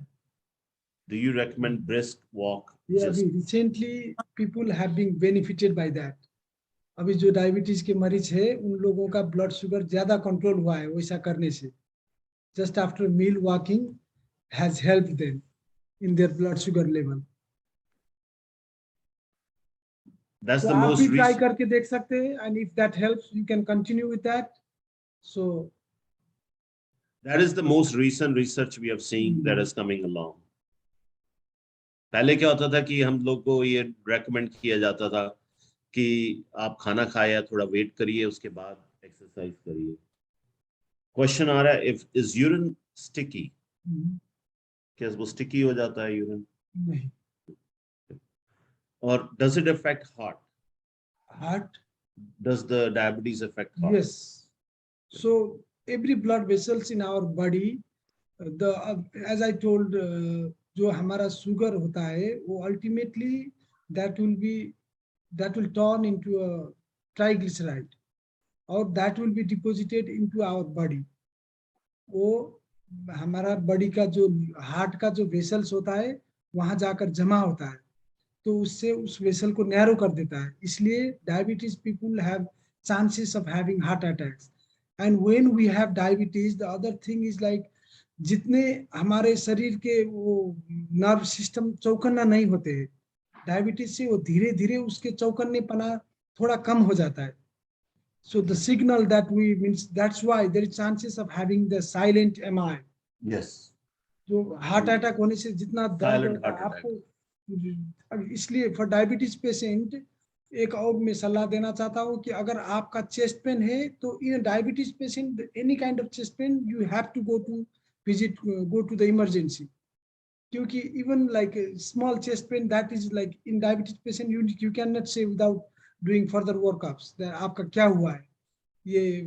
do you recommend brisk walk? Recently people have been benefited by that. अभी जो डायबिटीज के मरीज है उन लोगों का ब्लड शुगर ज्यादा कंट्रोल हुआ है वैसा करने से। just after meal walking has helped them in their blood sugar level. That's So the आप most भी try recent. करके देख सकते हैं, and if that helps, you can continue with that. So That is the most recent research we have seen that is coming along. पहले क्या होता था कि हम लोग को ये रेकमेंड किया जाता था कि आप खाना खाया, थोड़ा वेट करिए, उसके बाद एक्सरसाइज करिए. क्वेश्चन आ रहा है, इफ इज यूरिन स्टिकी, क्या वो स्टिकी हो जाता है यूरिन? नहीं. और does it affect heart? Heart? Does the diabetes affect heart? Yes. So every blood vessels in our body, as I told, जो हमारा sugar होता है, वो ultimately that will turn into a triglyceride, or that will be deposited into our body. वो हमारा body का जो heart का जो vessels होता है, वहाँ जाकर जमा होता है, तो उससे उस वेसल को नैरो कर देता है. इसलिए diabetes people have chances of having heart attacks. And when we have diabetes, the other thing is like, जितने हमारे शरीर के वो नर्व सिस्टम चौकन्ना नहीं होते हैं, डायबिटीज से वो धीरे धीरे उसके चौकन्नेपना थोड़ा कम हो जाता है. So the signal that we means, that's why there is chances of having the silent MI. Yes. जो हार्ट अटैक होने से जितना दर्द Silent होता है heart attack. आपको, इसलिए फॉर डायबिटीज पेशेंट एक और मैं सलाह देना चाहता हूँ कि अगर आपका चेस्ट पेन है, तो in diabetes patient any kind of chest pain you have to go to the emergency. क्योंकि even like small chest pain, that is like in diabetes patient you can not say without doing further workups आपका क्या हुआ है. ये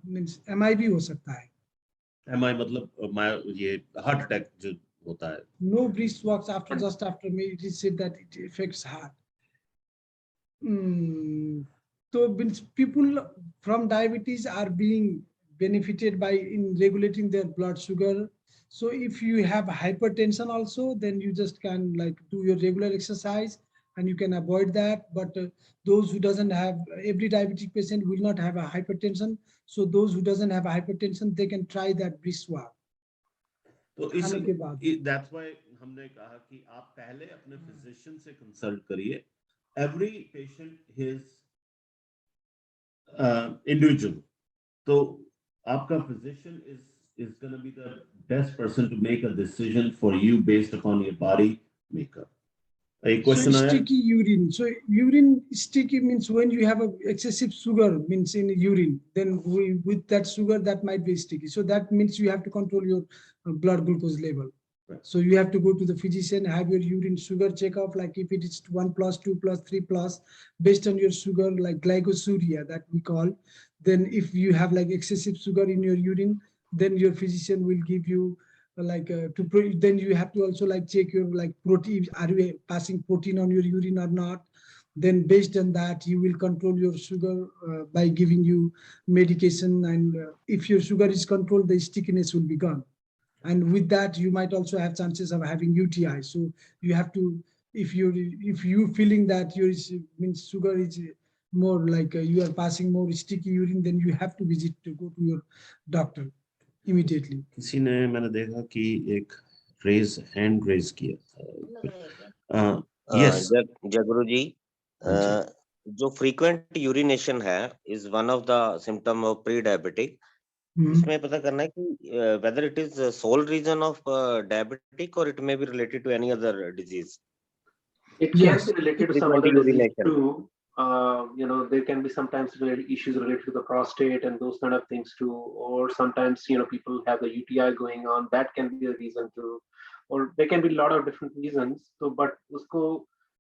मींस एमआई भी हो सकता है. MI मतलब ये हार्ट अटैक जो होता है. No brisk walks just after me. It is said that it affects heart. So people from diabetes are being benefited by in regulating their blood sugar. So if you have hypertension also, then you just can like do your regular exercise and you can avoid that. But those who doesn't have, every diabetic patient will not have a hypertension. So those who doesn't have a hypertension, they can try that brisk walk. तो खाने के बाद. that's why हमने कहा कि आप पहले अपने फिजिशियन से कंसल्ट करिए. Every patient his individual. तो आपका physician is going to be the best person to make a decision for you based upon your body makeup. A question so sticky urine. So urine sticky means when you have a excessive sugar means in urine, then with that sugar that might be sticky. So that means you have to control your blood glucose level. Right. So you have to go to the physician, have your urine sugar check up, like if it is 1+, 2+, 3+, based on your sugar, like glycosuria that we call. Then if you have like excessive sugar in your urine, then your physician will give you like then you have to also like check your like protein, are you passing protein on your urine or not. Then based on that you will control your sugar by giving you medication, and if your sugar is controlled, the stickiness will be gone, and with that you might also have chances of having UTI. So you have to, if you feeling that your means sugar is more like you are passing more sticky urine, then you have to go to your doctor immediately. किसी ने, मैंने देखा कि एक हैंड रेज किया था. Yes. जगुरु जी, जो frequent urination है is one of the symptom of pre-diabetic. इसमें पता करना है कि whether it is the sole reason of diabetic or it may be related to any other disease. It can be related to some other disease too. There can be sometimes issues related to the prostate and those kind of things too, or sometimes people have the UTI going on, that can be a reason too, or there can be a lot of different reasons. So but उसको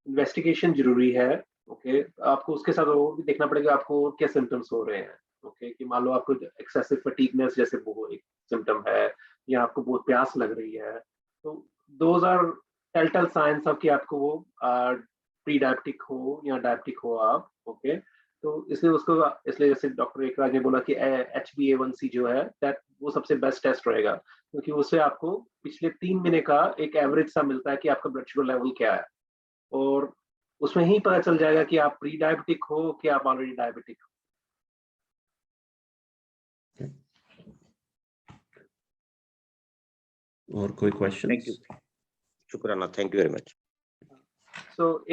investigation जरूरी है. Okay, आपको उसके साथ वो भी देखना पड़ेगा आपको क्या symptoms हो रहे हैं. Okay, कि मान लो आपको excessive fatigueness जैसे वो एक symptom है, या आपको बहुत प्यास लग रही है, तो those are telltale signs of कि आपको वो प्री डायबिटिक हो या डायबिटिक हो आप. ओके, तो इसलिए जैसे डॉक्टर एकराज ने बोला कि HbA1c जो है दैट वो सबसे बेस्ट टेस्ट रहेगा, क्योंकि उससे आपको पिछले 3 महीने का एक एवरेज सा मिलता है कि आपका ब्लड शुगर लेवल क्या है, और उसमें ही पता चल जाएगा कि आप प्री डायबिटिक हो कि आप ऑलरेडी डायबिटिक हो. और कोई क्वेश्चन? थैंक यू, शुक्राना, थैंक यू वेरी मच। सो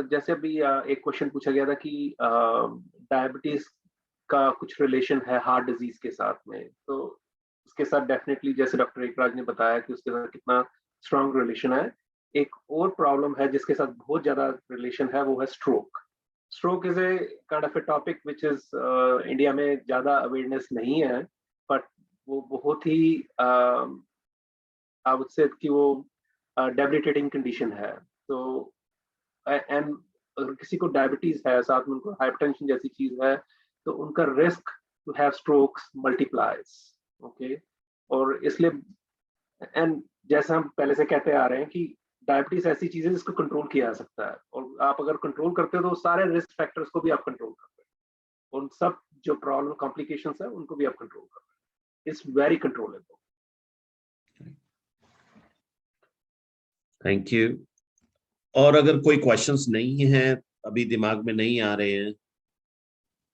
जैसे अभी एक क्वेश्चन पूछा गया था कि डायबिटीज का कुछ रिलेशन है हार्ट डिजीज के साथ में, तो उसके साथ डेफिनेटली जैसे डॉक्टर एकराज ने बताया कि उसके साथ कितना स्ट्रॉन्ग रिलेशन है। एक और प्रॉब्लम है जिसके साथ बहुत ज्यादा रिलेशन है, वो है stroke. Stroke is a kind of A topic which is India में ज्यादा अवेयरनेस नहीं है, बट वो बहुत ही आई वुड से कि वो डेबिलिटेटिंग कंडीशन है। तो एंड अगर किसी को डायबिटीज है, साथ में उनको हाइपरटेंशन जैसी चीज है, तो उनका risk to have strokes multiplies. Okay, और इसलिए एंड जैसे हम पहले से कहते आ रहे हैं कि डायबिटीज ऐसी चीज है जिसको कंट्रोल किया जा सकता है, और आप अगर कंट्रोल करते हो तो सारे रिस्क फैक्टर्स को भी आप कंट्रोल करते हो, उन सब जो प्रॉब्लम कॉम्प्लिकेशंस है उनको भी आप कंट्रोल कर रहे हो। It's very controllable. Thank you. और अगर कोई क्वेश्चंस नहीं है, अभी दिमाग में नहीं आ रहे हैं,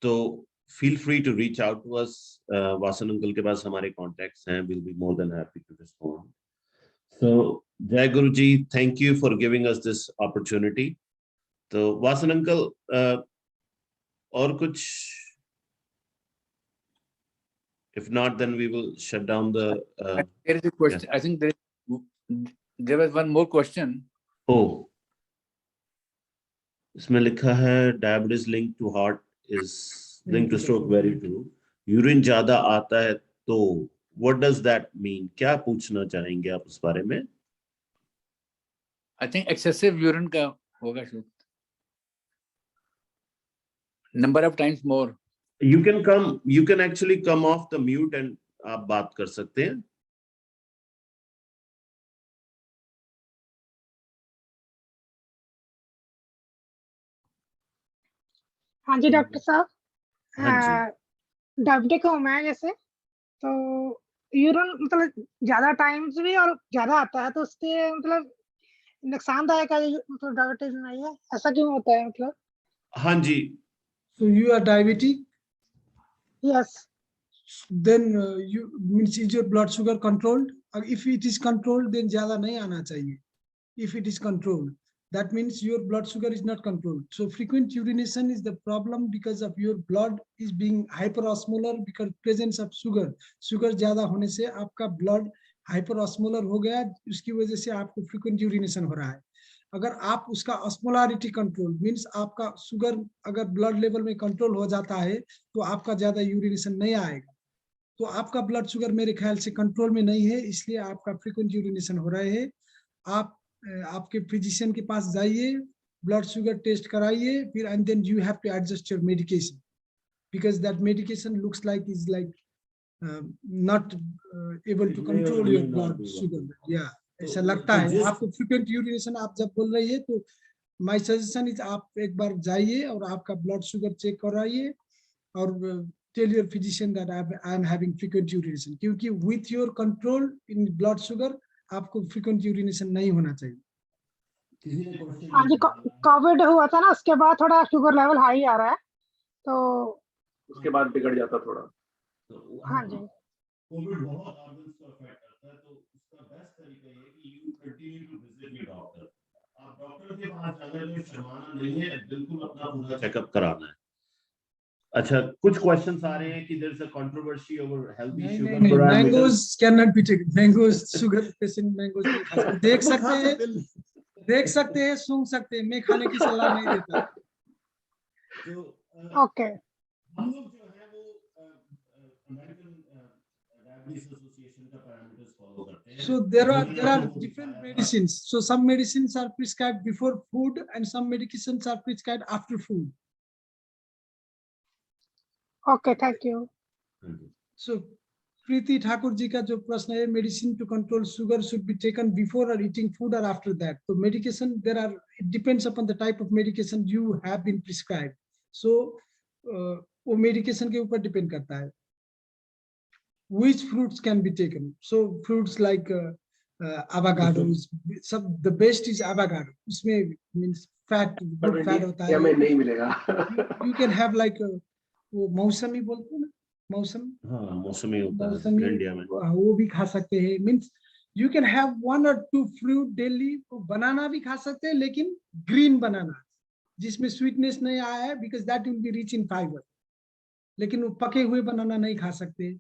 तो feel free to reach out to us. Vasan uncle के पास हमारे कॉन्टैक्ट्स हैं, will be more than happy to respond. So Jai Guru ji, thank you for giving us this opportunity. तो वासन अंकल, और कुछ? If not, then we will shut down the. There is a question. I think there was one more question. Oh, इसमें लिखा है diabetes linked to heart is linked to stroke. Very true. Urine ज्यादा आता है तो what does that mean? क्या पूछना चाहेंगे आप उस बारे में? I think excessive urine का होगा शायद. Number of times more. You can actually come off the mute and आप बात कर सकते हैं. हाँ जी डॉक्टर साहब, हाँ जी. डायबिटिक हूँ मैं, जैसे तो यूरिन मतलब ज्यादा टाइम्स भी और ज्यादा आता है, तो उसके मतलब नुकसानदायक है, मतलब डायबिटीज नहीं है, ऐसा क्यों होता है मतलब? हाँ जी. So you are diabetic, yes. then you means is your blood sugar controlled? If it is controlled, then ज्यादा नहीं आना चाहिए. If it is controlled, that means your blood sugar is not controlled. So frequent urination is the problem because of your blood is being hyperosmolar because presence of sugar. Sugar ज्यादा होने से आपका blood hyperosmolar हो गया, उसकी वजह से आपको frequent urination हो रहा है. अगर आप उसका osmolarity control means आपका sugar अगर blood level में control हो जाता है तो आपका ज्यादा urination नहीं आएगा. तो आपका blood sugar मेरे ख्याल से control में नहीं है, इसलिए आपका frequent urination हो रहे हैं. आप आपके फिजिशियन के पास जाइए, ब्लड शुगर टेस्ट कराइए, फिर and then you have to adjust your medication because that medication looks like is like not able to control your blood sugar. या ऐसा लगता है आपको फ्रीक्वेंट यूरिनेशन आप जब बोल रही है, तो माय सजेशन इज आप एक बार जाइए और आपका ब्लड शुगर चेक कराइए और tell your physician that I am having frequent urination, क्योंकि with your control in blood sugar आपको फ्रीक्वेंट यूरिनेशन नहीं होना चाहिए. हाँ जी, कोविड हुआ था ना, उसके बाद थोड़ा शुगर लेवल हाई आ रहा है, तो उसके बाद बिगड़ जाता थोड़ा. हाँ जी. कोविड बहुत ऑर्गन्स को अफेक्ट करता है, तो उसका बेस्ट तरीका ये है कि you continue to visit your doctor. आप डॉक्टर के पास जाने में शर्माना नहीं है, बिल्कुल अपना पूरा चेकअप कराना है. अच्छा, कुछ क्वेश्चंस आ रहे हैं कि there is a controversy over healthy sugar. Mangoes can not be taken. Mangoes sugar patient mangoes नहीं खा सकते. देख सकते हैं, सुन सकते हैं, मैं खाने की सलाह नहीं देता. ओके. हम लोग जो है वो अमेरिकन डायबिटीज एसोसिएशन का पैरामीटर्स फॉलो करते हैं. So there are different medicines. So some medicines are prescribed before food and some medications are prescribed after food. Okay, thank you. So Preeti Thakur ji का जो प्रश्न है, medicine to control sugar should be taken before और ईटिंग फूड और आफ्टर दैट. तो medication there are, it depends upon the type of medication you have been prescribed. So वो मेडिकेशन के ऊपर डिपेंड करता है. Which fruits can be taken? So fruits like avocados, सब the best is avocado. उसमें means fat, good fat होता है. हमें नहीं मिलेगा. You can have like वो मौसमी बोलते हैं ना, मौसम. हाँ, मौसमी होता है मौसमी इंडिया में. वो भी खा सकते हैं. Means you can have 1 or 2 fruit daily. बनाना भी खा सकते हैं, लेकिन ग्रीन बनाना जिसमें स्वीटनेस नहीं आया है, because that will be rich in fiber. लेकिन वो पके हुए बनाना नहीं खा सकते.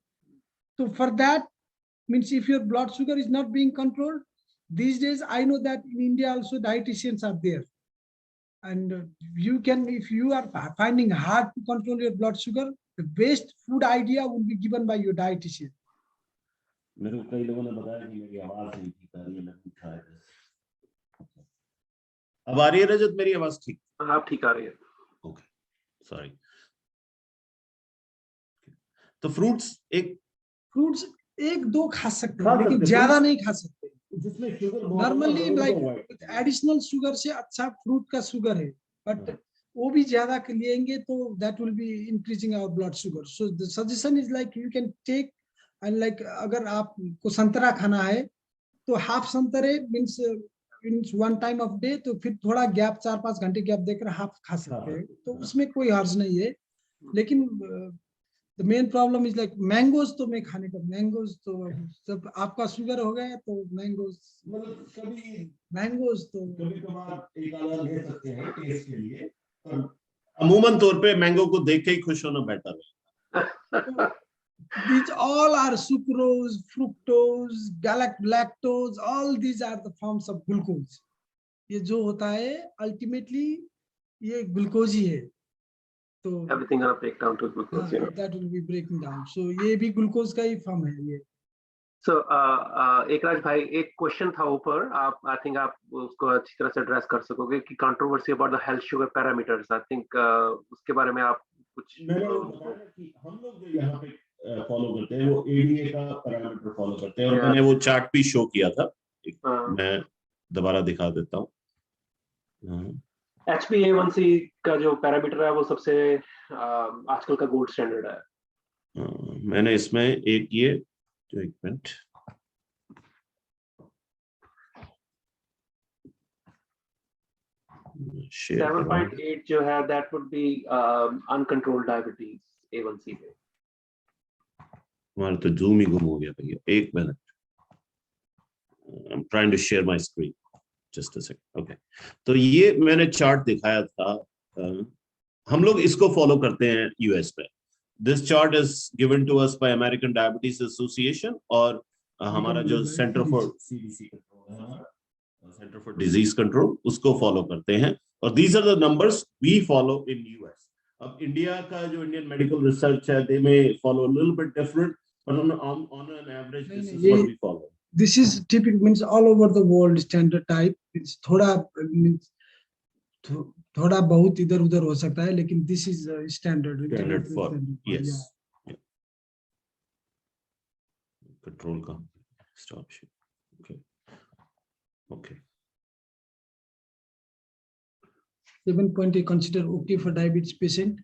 तो for that means if your blood sugar is not being controlled, these days I know that in India also dietitians are there, and you can, if you are finding hard to control your blood sugar, the best food idea will be given by your dietitian. मेरे को कई लोगों ने बताया कि मेरी आवाज नहीं ठीक आ रही है, मैं पूछा है. अब आ रही है रजत मेरी आवाज ठीक? आप ठीक आ रही है. Okay, sorry. तो फ्रूट्स एक दो खा सकते हैं, लेकिन ज्यादा नहीं खा सकते. जिसमें sugar normally like additional sugar से अच्छा फ्रूट का शुगर है, बट वो भी ज्यादा लेंगे तो that will be increasing our blood sugar. So the suggestion is like you can take, and like अगर आपको संतरा खाना है तो हाफ संतरे मीन्स 1 टाइम ऑफ डे, तो फिर थोड़ा गैप 4-5 घंटे गैप देकर हाफ खा सकते हैं, तो उसमें कोई हर्ज नहीं है. लेकिन the main problem is like mangoes तो मैं खाने का, मैंगोज तो जब आपका शुगर हो गया तो मैंगोज तो कभी कभार एक आधा ले सकते हैं टेस्ट के लिए, पर अमूमन तौर पे मैंगो को देख के ही खुश होना बेटर है. These all are sucrose, fructose, lactose, all these are the forms of glucose. ये जो होता है ultimately ये ग्लूकोज ही है. तो Everything gonna break down to glucose, you know. that will be breaking down. So ये भी ग्लूकोज का ही फॉर्म है ये. So एकराज भाई, एक क्वेश्चन था ऊपर, आप आई थिंक आप उसको अच्छी तरह से एड्रेस कर सकोगे कि controversy about the health sugar parameters. I think उसके बारे में आप कुछ. मैंने बताया कि हम लोग जो यहाँ पे फॉलो करते हैं वो एडीए का पैरामीटर फॉलो करते हैं, और मैंने वो चार्ट भी शो किया था. मैं दोबारा दिखा देता हूँ. HbA1c का जो पैरामीटर है वो सबसे आजकल का गोल्ड स्टैंडर्ड है. मैंने इसमें एक ये जो एक मिनट 7.8 जो है that would be uncontrolled diabetes A1C पे. हमारा तो जूम ही गुम हो गया भैया, एक minute. I'm trying to share my screen. Just a second. Okay. तो ये मैंने चार्ट दिखाया था. हम लोग इसको फॉलो करते हैं यूएस में. This chart is given to us by American Diabetes Association, और हमारा जो centre for CDC centre for disease control, उसको फॉलो करते हैं. और these are the numbers we follow in US. अब इंडिया का जो इंडियन मेडिकल रिसर्च है, they may follow a little bit different, but on an average this is what we follow. This is typical, means all over the world standard type. It's थोड़ा बहुत इधर उधर हो सकता है, लेकिन this is standard for yes. Yeah. Control का stop sheet. Okay. Okay. 7.8 consider okay for diabetes patient.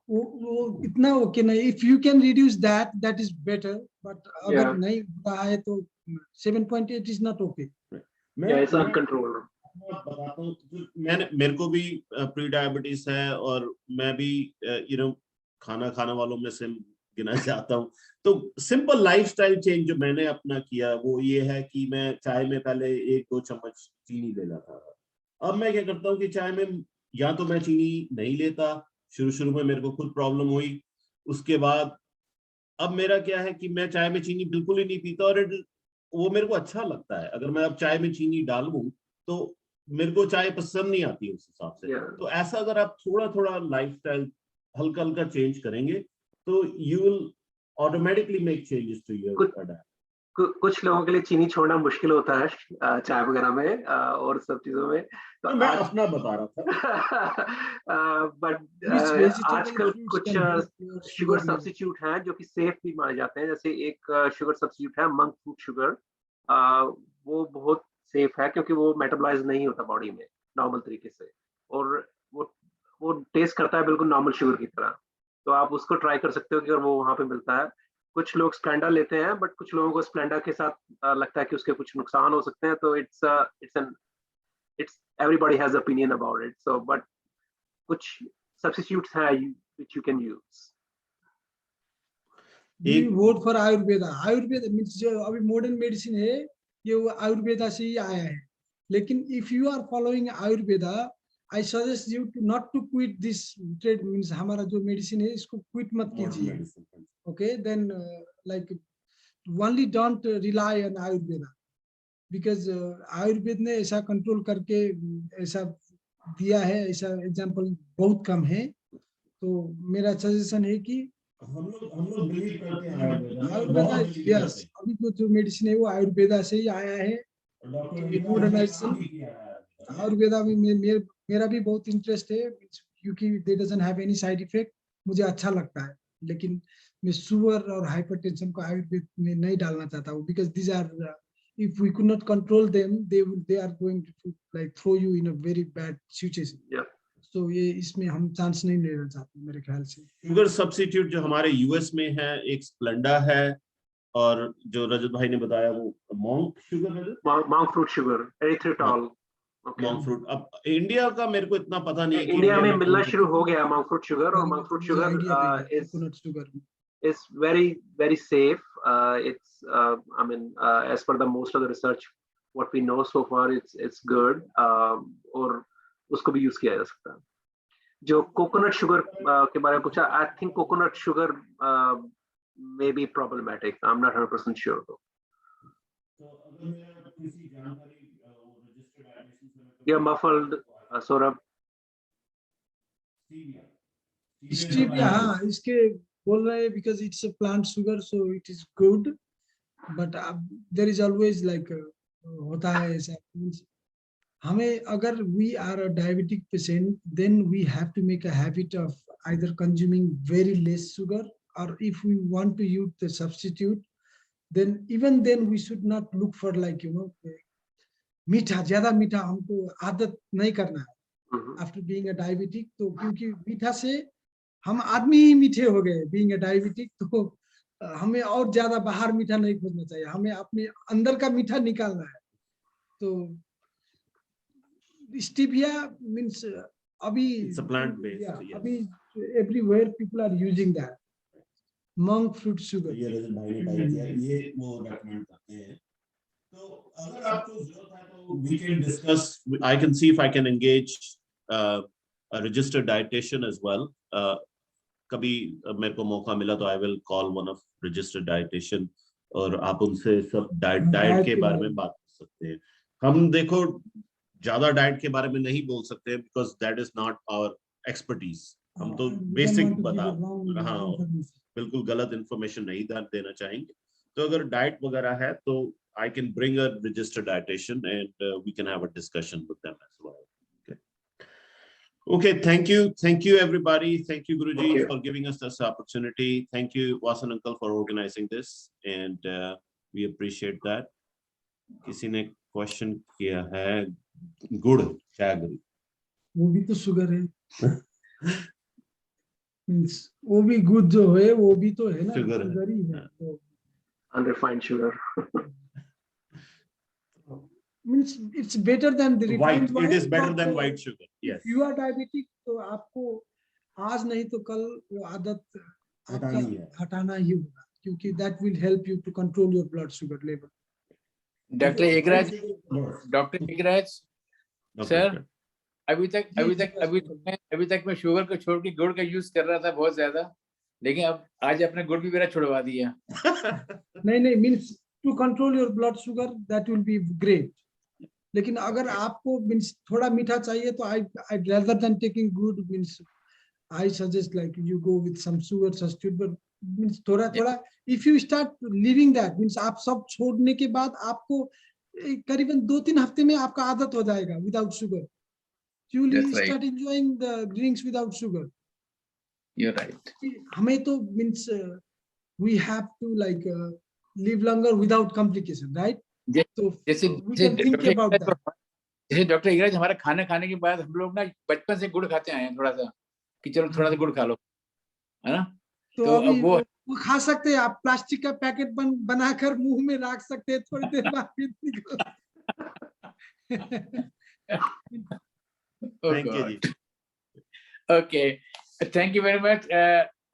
वो इतना ओके नहीं. If you can reduce that is better, but अगर नहीं होता है तो 7.8 is not okay. Yeah, it's uncontrolled. बताता हूँ, मेरे को भी प्री डायबिटीज है, और मैं भी खाना वालों में से गिना जाता हूँ. तो सिंपल लाइफस्टाइल चेंज जो मैंने अपना किया वो ये है कि मैं चाय में पहले 1-2 चम्मच चीनी ले लेता था. अब मैं क्या करता हूँ कि चाय में या तो मैं चीनी नहीं लेता. शुरू में मेरे को खुद प्रॉब्लम हुई. उसके बाद अब मेरा क्या है कि मैं चाय में चीनी बिल्कुल ही नहीं पीता, और वो मेरे को अच्छा लगता है. अगर मैं अब चाय में चीनी डालूं तो मेरे को चाय पसंद नहीं आती उस हिसाब से. तो ऐसा अगर आप थोड़ा लाइफस्टाइल हल्का चेंज करेंगे तो you will automatically make changes to your diet. कुछ लोगों के लिए चीनी छोड़ना मुश्किल होता है चाय वगैरह में और सब चीजों में. तो मैं अपना बता रहा था. बट आजकल कुछ शुगर सब्स्टिट्यूट हैं जो कि सेफ भी माने जाते हैं. जैसे एक शुगर सब्स्टिट्यूट है मंक फ्रूट शुगर. वो बहुत सेफ है क्योंकि वो मेटाबोलाइज नहीं होता बॉडी में नॉर्मल तरीके से, और वो टेस्ट करता है बिल्कुल नॉर्मल शुगर की तरह. तो आप उसको ट्राई कर सकते हो कि अगर वो वहां पे मिलता है. कुछ लोग स्प्लेंडा लेते हैं, बट कुछ लोगों को स्प्लेंडा के साथ लगता है कि उसके कुछ नुकसान हो सकते हैं. तो it's everybody has opinion about it. So but कुछ सब्स्टिट्यूट्स हैं which you can use. We vote for Ayurveda. Ayurveda means जो अभी मॉडर्न मेडिसिन है, ये वो आयुर्वेदा से ही आया है। लेकिन if you are following Ayurveda, I suggest you to not to quit this trade, means हमारा जो मेडिसिन है इसको क्विट मत कीजिए। Okay, then like only don't rely on Ayurveda, because Ayurveda ने ऐसा कंट्रोल करके ऐसा दिया है, ऐसा एग्जाम्पल बहुत कम है। तो मेरा सजेशन है कि हम लोग बिलीव करते हैं आयुर्वेदा, यस, अभी जो मेडिसिन है वो आयुर्वेदा से ही आया है। आयुर्वेदा में मेरा भी बहुत इंटरेस्ट है, क्योंकि दे doesn't have any side effect, मुझे अच्छा लगता है। लेकिन मैं शुगर और हाइपरटेंशन को आयुर्वेद में नहीं डालना चाहता हूँ, because these are, if we could not control them, they are going to like throw you in a very bad situation. Yeah. So ये इसमें हम चांस नहीं लेना चाहते मेरे ख्याल से। शुगर सब्स्टिट्यूट जो हमारे यूएस में है, एक स्प्लेंडा है, और जो रजत भाई ने बताया वो मॉन्क शुगर है, monk fruit sugar, erythritol. Monk fruit. अब इंडिया का मेरे को इतना पता नहीं है कि इंडिया में मिलना कौन सा- शुरू हो गया monk fruit sugar, और monk fruit sugar coconut sugar is very safe. It's I mean, as per the most of the research what we know so far, it's good. और उसको भी यूज किया जा सकता है। जो कोकोनट शुगर के बारे में पूछा, I think coconut sugar may be problematic. I'm not 100% sure though. तो अगर मैं किसी जानकारी रजिस्टर्ड डायटीशियन से मैं You're muffled, Saurabh. स्टीविया, हाँ, इसके बोल रहे हैं because it's a plant sugar so it is good, but there is always like होता है ऐसा, हमें अगर we are a diabetic patient, then we have to make a habit of either consuming very less sugar, or if we want to use the substitute, then even then we should not look for like मीठा, ज्यादा मीठा हमको आदत नहीं करना है आफ्टर बीइंग अ डायबिटिक। तो क्योंकि मीठा से हम आदमी ही मीठे हो गए बीइंग अ डायबिटिक, तो हमें और ज्यादा बाहर मीठा नहीं खोजना चाहिए, हमें अपने अंदर का मीठा निकालना है। तो स्टीविया मीन्स अभी It's a plant-based, yes. अभी everywhere people are using that monk fruit sugar। ये रजत भाई ने टाइप किया, ये वो रेकमेंड करते हैं। तो अगर आपको जरूरत है तो we can discuss, I can see if I can engage a registered dietitian as well. कभी मेरे को मौका मिला तो I will call one of registered dietitian, और आप उनसे सब डाइट के बारे में बात कर सकते हैं। हम देखो ज्यादा डाइट के बारे में नहीं बोल सकते because that is not our expertise. हम तो बेसिक बता, हाँ, बिल्कुल गलत इंफॉर्मेशन नहीं देना चाहेंगे। तो अगर डाइट वगैरह है तो I can bring a registered dietitian and we can have a discussion with them as well. Okay, thank you everybody. Thank you Guruji for giving us this opportunity. Thank you Vasan uncle for organizing this, and we appreciate that. किसी ने क्वेश्चन किया है, गुड़ क्या गुरु? वो भी तो शुगर है। मींस वो भी गुड जो है वो भी तो है ना, शुगर ही है। तो Unrefined sugar. means it's better than the White, refined it is better but than white sugar. Yes. if you are diabetic तो आपको आज नहीं तो कल वो आदत हटाना ही होगा, क्योंकि that will help you to control your blood sugar level. Doctor Egraj sir, अभी तक मैं शुगर को छोड़ के गुड़ का यूज कर रहा था बहुत ज्यादा, लेकिन अब आज अपने गुड़ भी मेरा छुड़वा दिया। नहीं means to control your blood sugar that will be great. लेकिन अगर आपको मीन्स थोड़ा मीठा चाहिए तो आई रादर देन टेकिंग गुड means I suggest like you go with some sugar substitute, but means थोड़ा if you start living that means आप सब छोड़ने के बाद आपको करीबन 2-3 हफ्ते में आपका आदत हो जाएगा without sugar. You will start enjoying the drinks without sugar. You're right. हमें तो means we have to like live longer without complication, right? So we can think about that. जैसे डॉक्टर इगराज, हमारा खाना खाने के बाद हम लोग ना बचपन से गुड़ खाते आए हैं, थोड़ा सा कि चलो थोड़ा सा गुड़ खा लो, है ना? तो अभी वो खा सकते हैं आप, प्लास्टिक का पैकेट बनाकर मुंह में रख सकते हैं, थोड़ी देर बाद फिर निकल। Oh, thank God. you. Okay, thank you very much,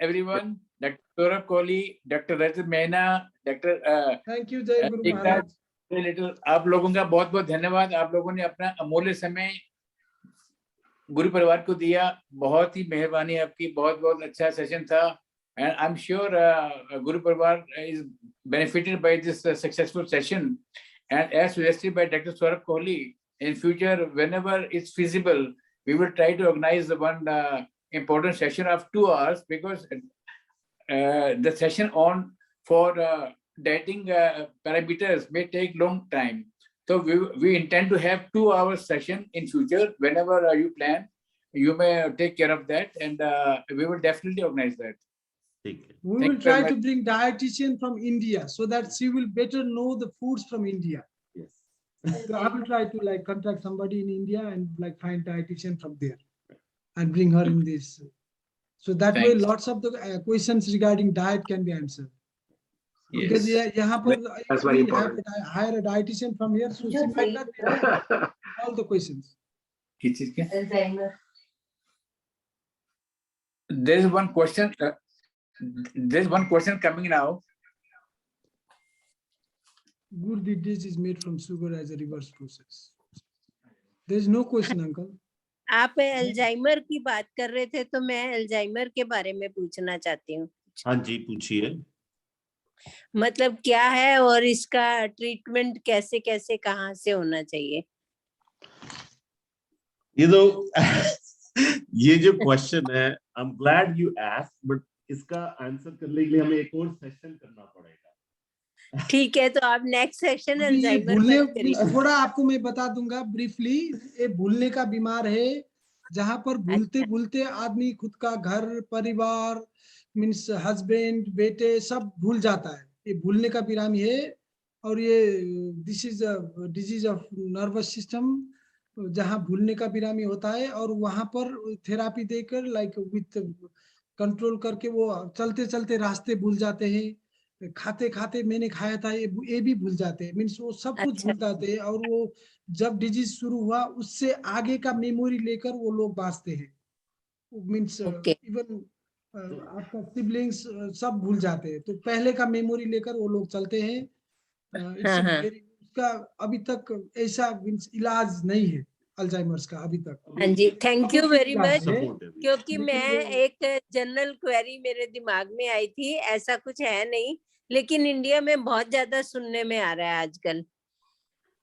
everyone. Dr. Saurabh Kohli, Dr. Rajat Mehna, Dr. Thank you, Jai Guru Maharaj. very little. आप लोगों का बहुत बहुत धन्यवाद. आप लोगों ने अपना अमूल्य समय गुरु परिवार को दिया. बहुत ही मेहरबानी आपकी. बहुत बहुत अच्छा सेशन था. And I'm sure Guru Parivar is benefited by this successful session. And as suggested by Dr. Saurabh Kohli, in future, whenever it's feasible, we will try to organize one important session of 2 hours, because the session on for dieting parameters may take long time. So we intend to have 2 hours session in future. Whenever you plan, you may take care of that, and we will definitely organize that. We Thank will you try very to much. bring dietitian from India so that she will better know the foods from India. Yes. So I will try to like contact somebody in India and like find dietitian from there and bring her in this. So that way Thanks. lots of the questions regarding diet can be answered. Because Yes. यहाँ पर That's if very we have important. hire a dietitian from here, so she might not be knowing all the questions. किस चीज के? There is one question. There is one question coming now. Good dish is made from sugar as a reverse process. There is no question, uncle. आप अल्जाइमर की बात कर रहे थे, तो मैं अल्जाइमर के बारे में पूछना चाहती हूँ. हाँ जी, पूछिए. मतलब क्या है और इसका ट्रीटमेंट कैसे कैसे कहाँ से होना चाहिए? You know, ये जो क्वेश्चन है, I'm glad you asked, but इसका आंसर करने के लिए हमें एक और सेशन करना पड़ेगा. ठीक है, तो आप नेक्स्ट सेशन अभी ये अल्जाइमर भूलने पर करिए. थोड़ा आपको मैं बता दूंगा ब्रीफली. ये भूलने का बीमार है, जहां पर भूलते भूलते आदमी खुद का घर परिवार मीन्स हस्बैंड बेटे सब भूल जाता है. ये भूलने का बीमारी है. और ये this is a disease of nervous system, जहां भूलने का बीमारी होता है. और वहां पर थेरापी देकर लाइक विथ कंट्रोल करके वो चलते चलते रास्ते भूल जाते हैं, खाते खाते मैंने खाया था ये भी भूल जाते हैं. मीन्स वो सब कुछ भूल जाते हैं. और वो जब डिजीज शुरू हुआ उससे आगे का मेमोरी लेकर वो लोग बांचते हैं. मीन्स इवन आपका सिबलिंग्स सब भूल जाते हैं. तो पहले का मेमोरी लेकर वो लोग चलते हैं. उसका अभी तक ऐसा मीन्स इलाज नहीं है अल्जाइमर्स का अभी तक. हाँ जी, thank you very much. Supportive. क्योंकि मैं एक जनरल क्वेरी मेरे दिमाग में आई थी, ऐसा कुछ है नहीं, लेकिन इंडिया में बहुत ज्यादा सुनने में आ रहा है आजकल.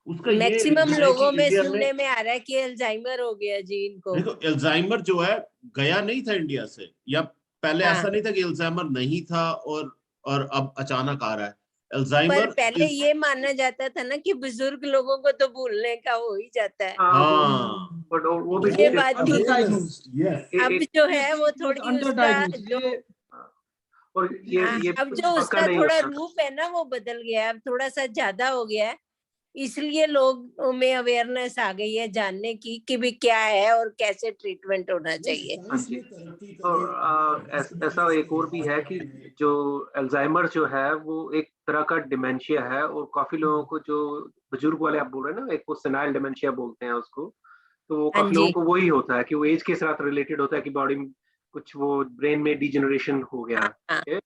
उसका ये मैक्सिमम reason है लोगों कि में इंडिया सुनने में आ रहा है कि अल्जाइमर हो गया जी इनको. देखो, अल्जाइमर जो है गया नहीं था इंडिया से, या पहले हाँ. ऐसा नहीं था कि अल्जाइमर नहीं था और अब अचानक आ रहा है. पर अल्जाइमर पहले ये माना जाता था ना कि बुजुर्ग लोगों को तो भूलने का हो ही जाता है. हाँ, बट वो भी ये बात भी yes. अब जो है वो थोड़ी उसका जो और ये अब जो उसका थोड़ा रूप है ना वो बदल गया है, अब थोड़ा सा ज्यादा हो गया है. इसलिए लोगों में अवेयरनेस आ गई है जानने की कि भी क्या है और कैसे ट्रीटमेंट होना चाहिए. और ऐसा एक और भी है कि जो अल्जाइमर जो है वो एक तरह का डिमेंशिया है. और काफी लोगों को जो बुजुर्ग वाले आप बोल रहे हैं ना, एक वो सेनाइल डिमेंशिया बोलते हैं उसको, तो वो काफी लोगों को वही होता है कि वो एज के साथ रिलेटेड होता है कि बॉडी में कुछ वो ब्रेन में डिजेनरेशन हो गया है.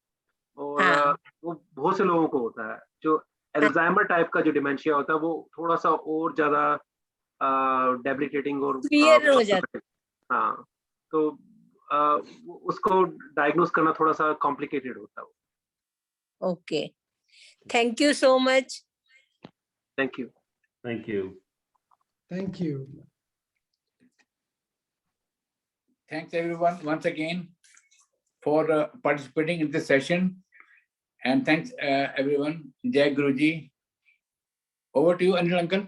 और वो बहुत से लोगों को होता है. जो अल्जाइमर टाइप का जो डिमेंशिया होता है वो थोड़ा सा और ज्यादा डेबिलिटेटिंग और क्लियर हो जाता है. हाँ, तो उसको डायग्नोस करना थोड़ा सा कॉम्प्लिकेटेड होता है. Okay, thank you so much. Thank you. Thank you. Thank you. Thanks everyone once again for participating in this session. And thanks everyone. Jai Guruji. Over to you, Anil uncle.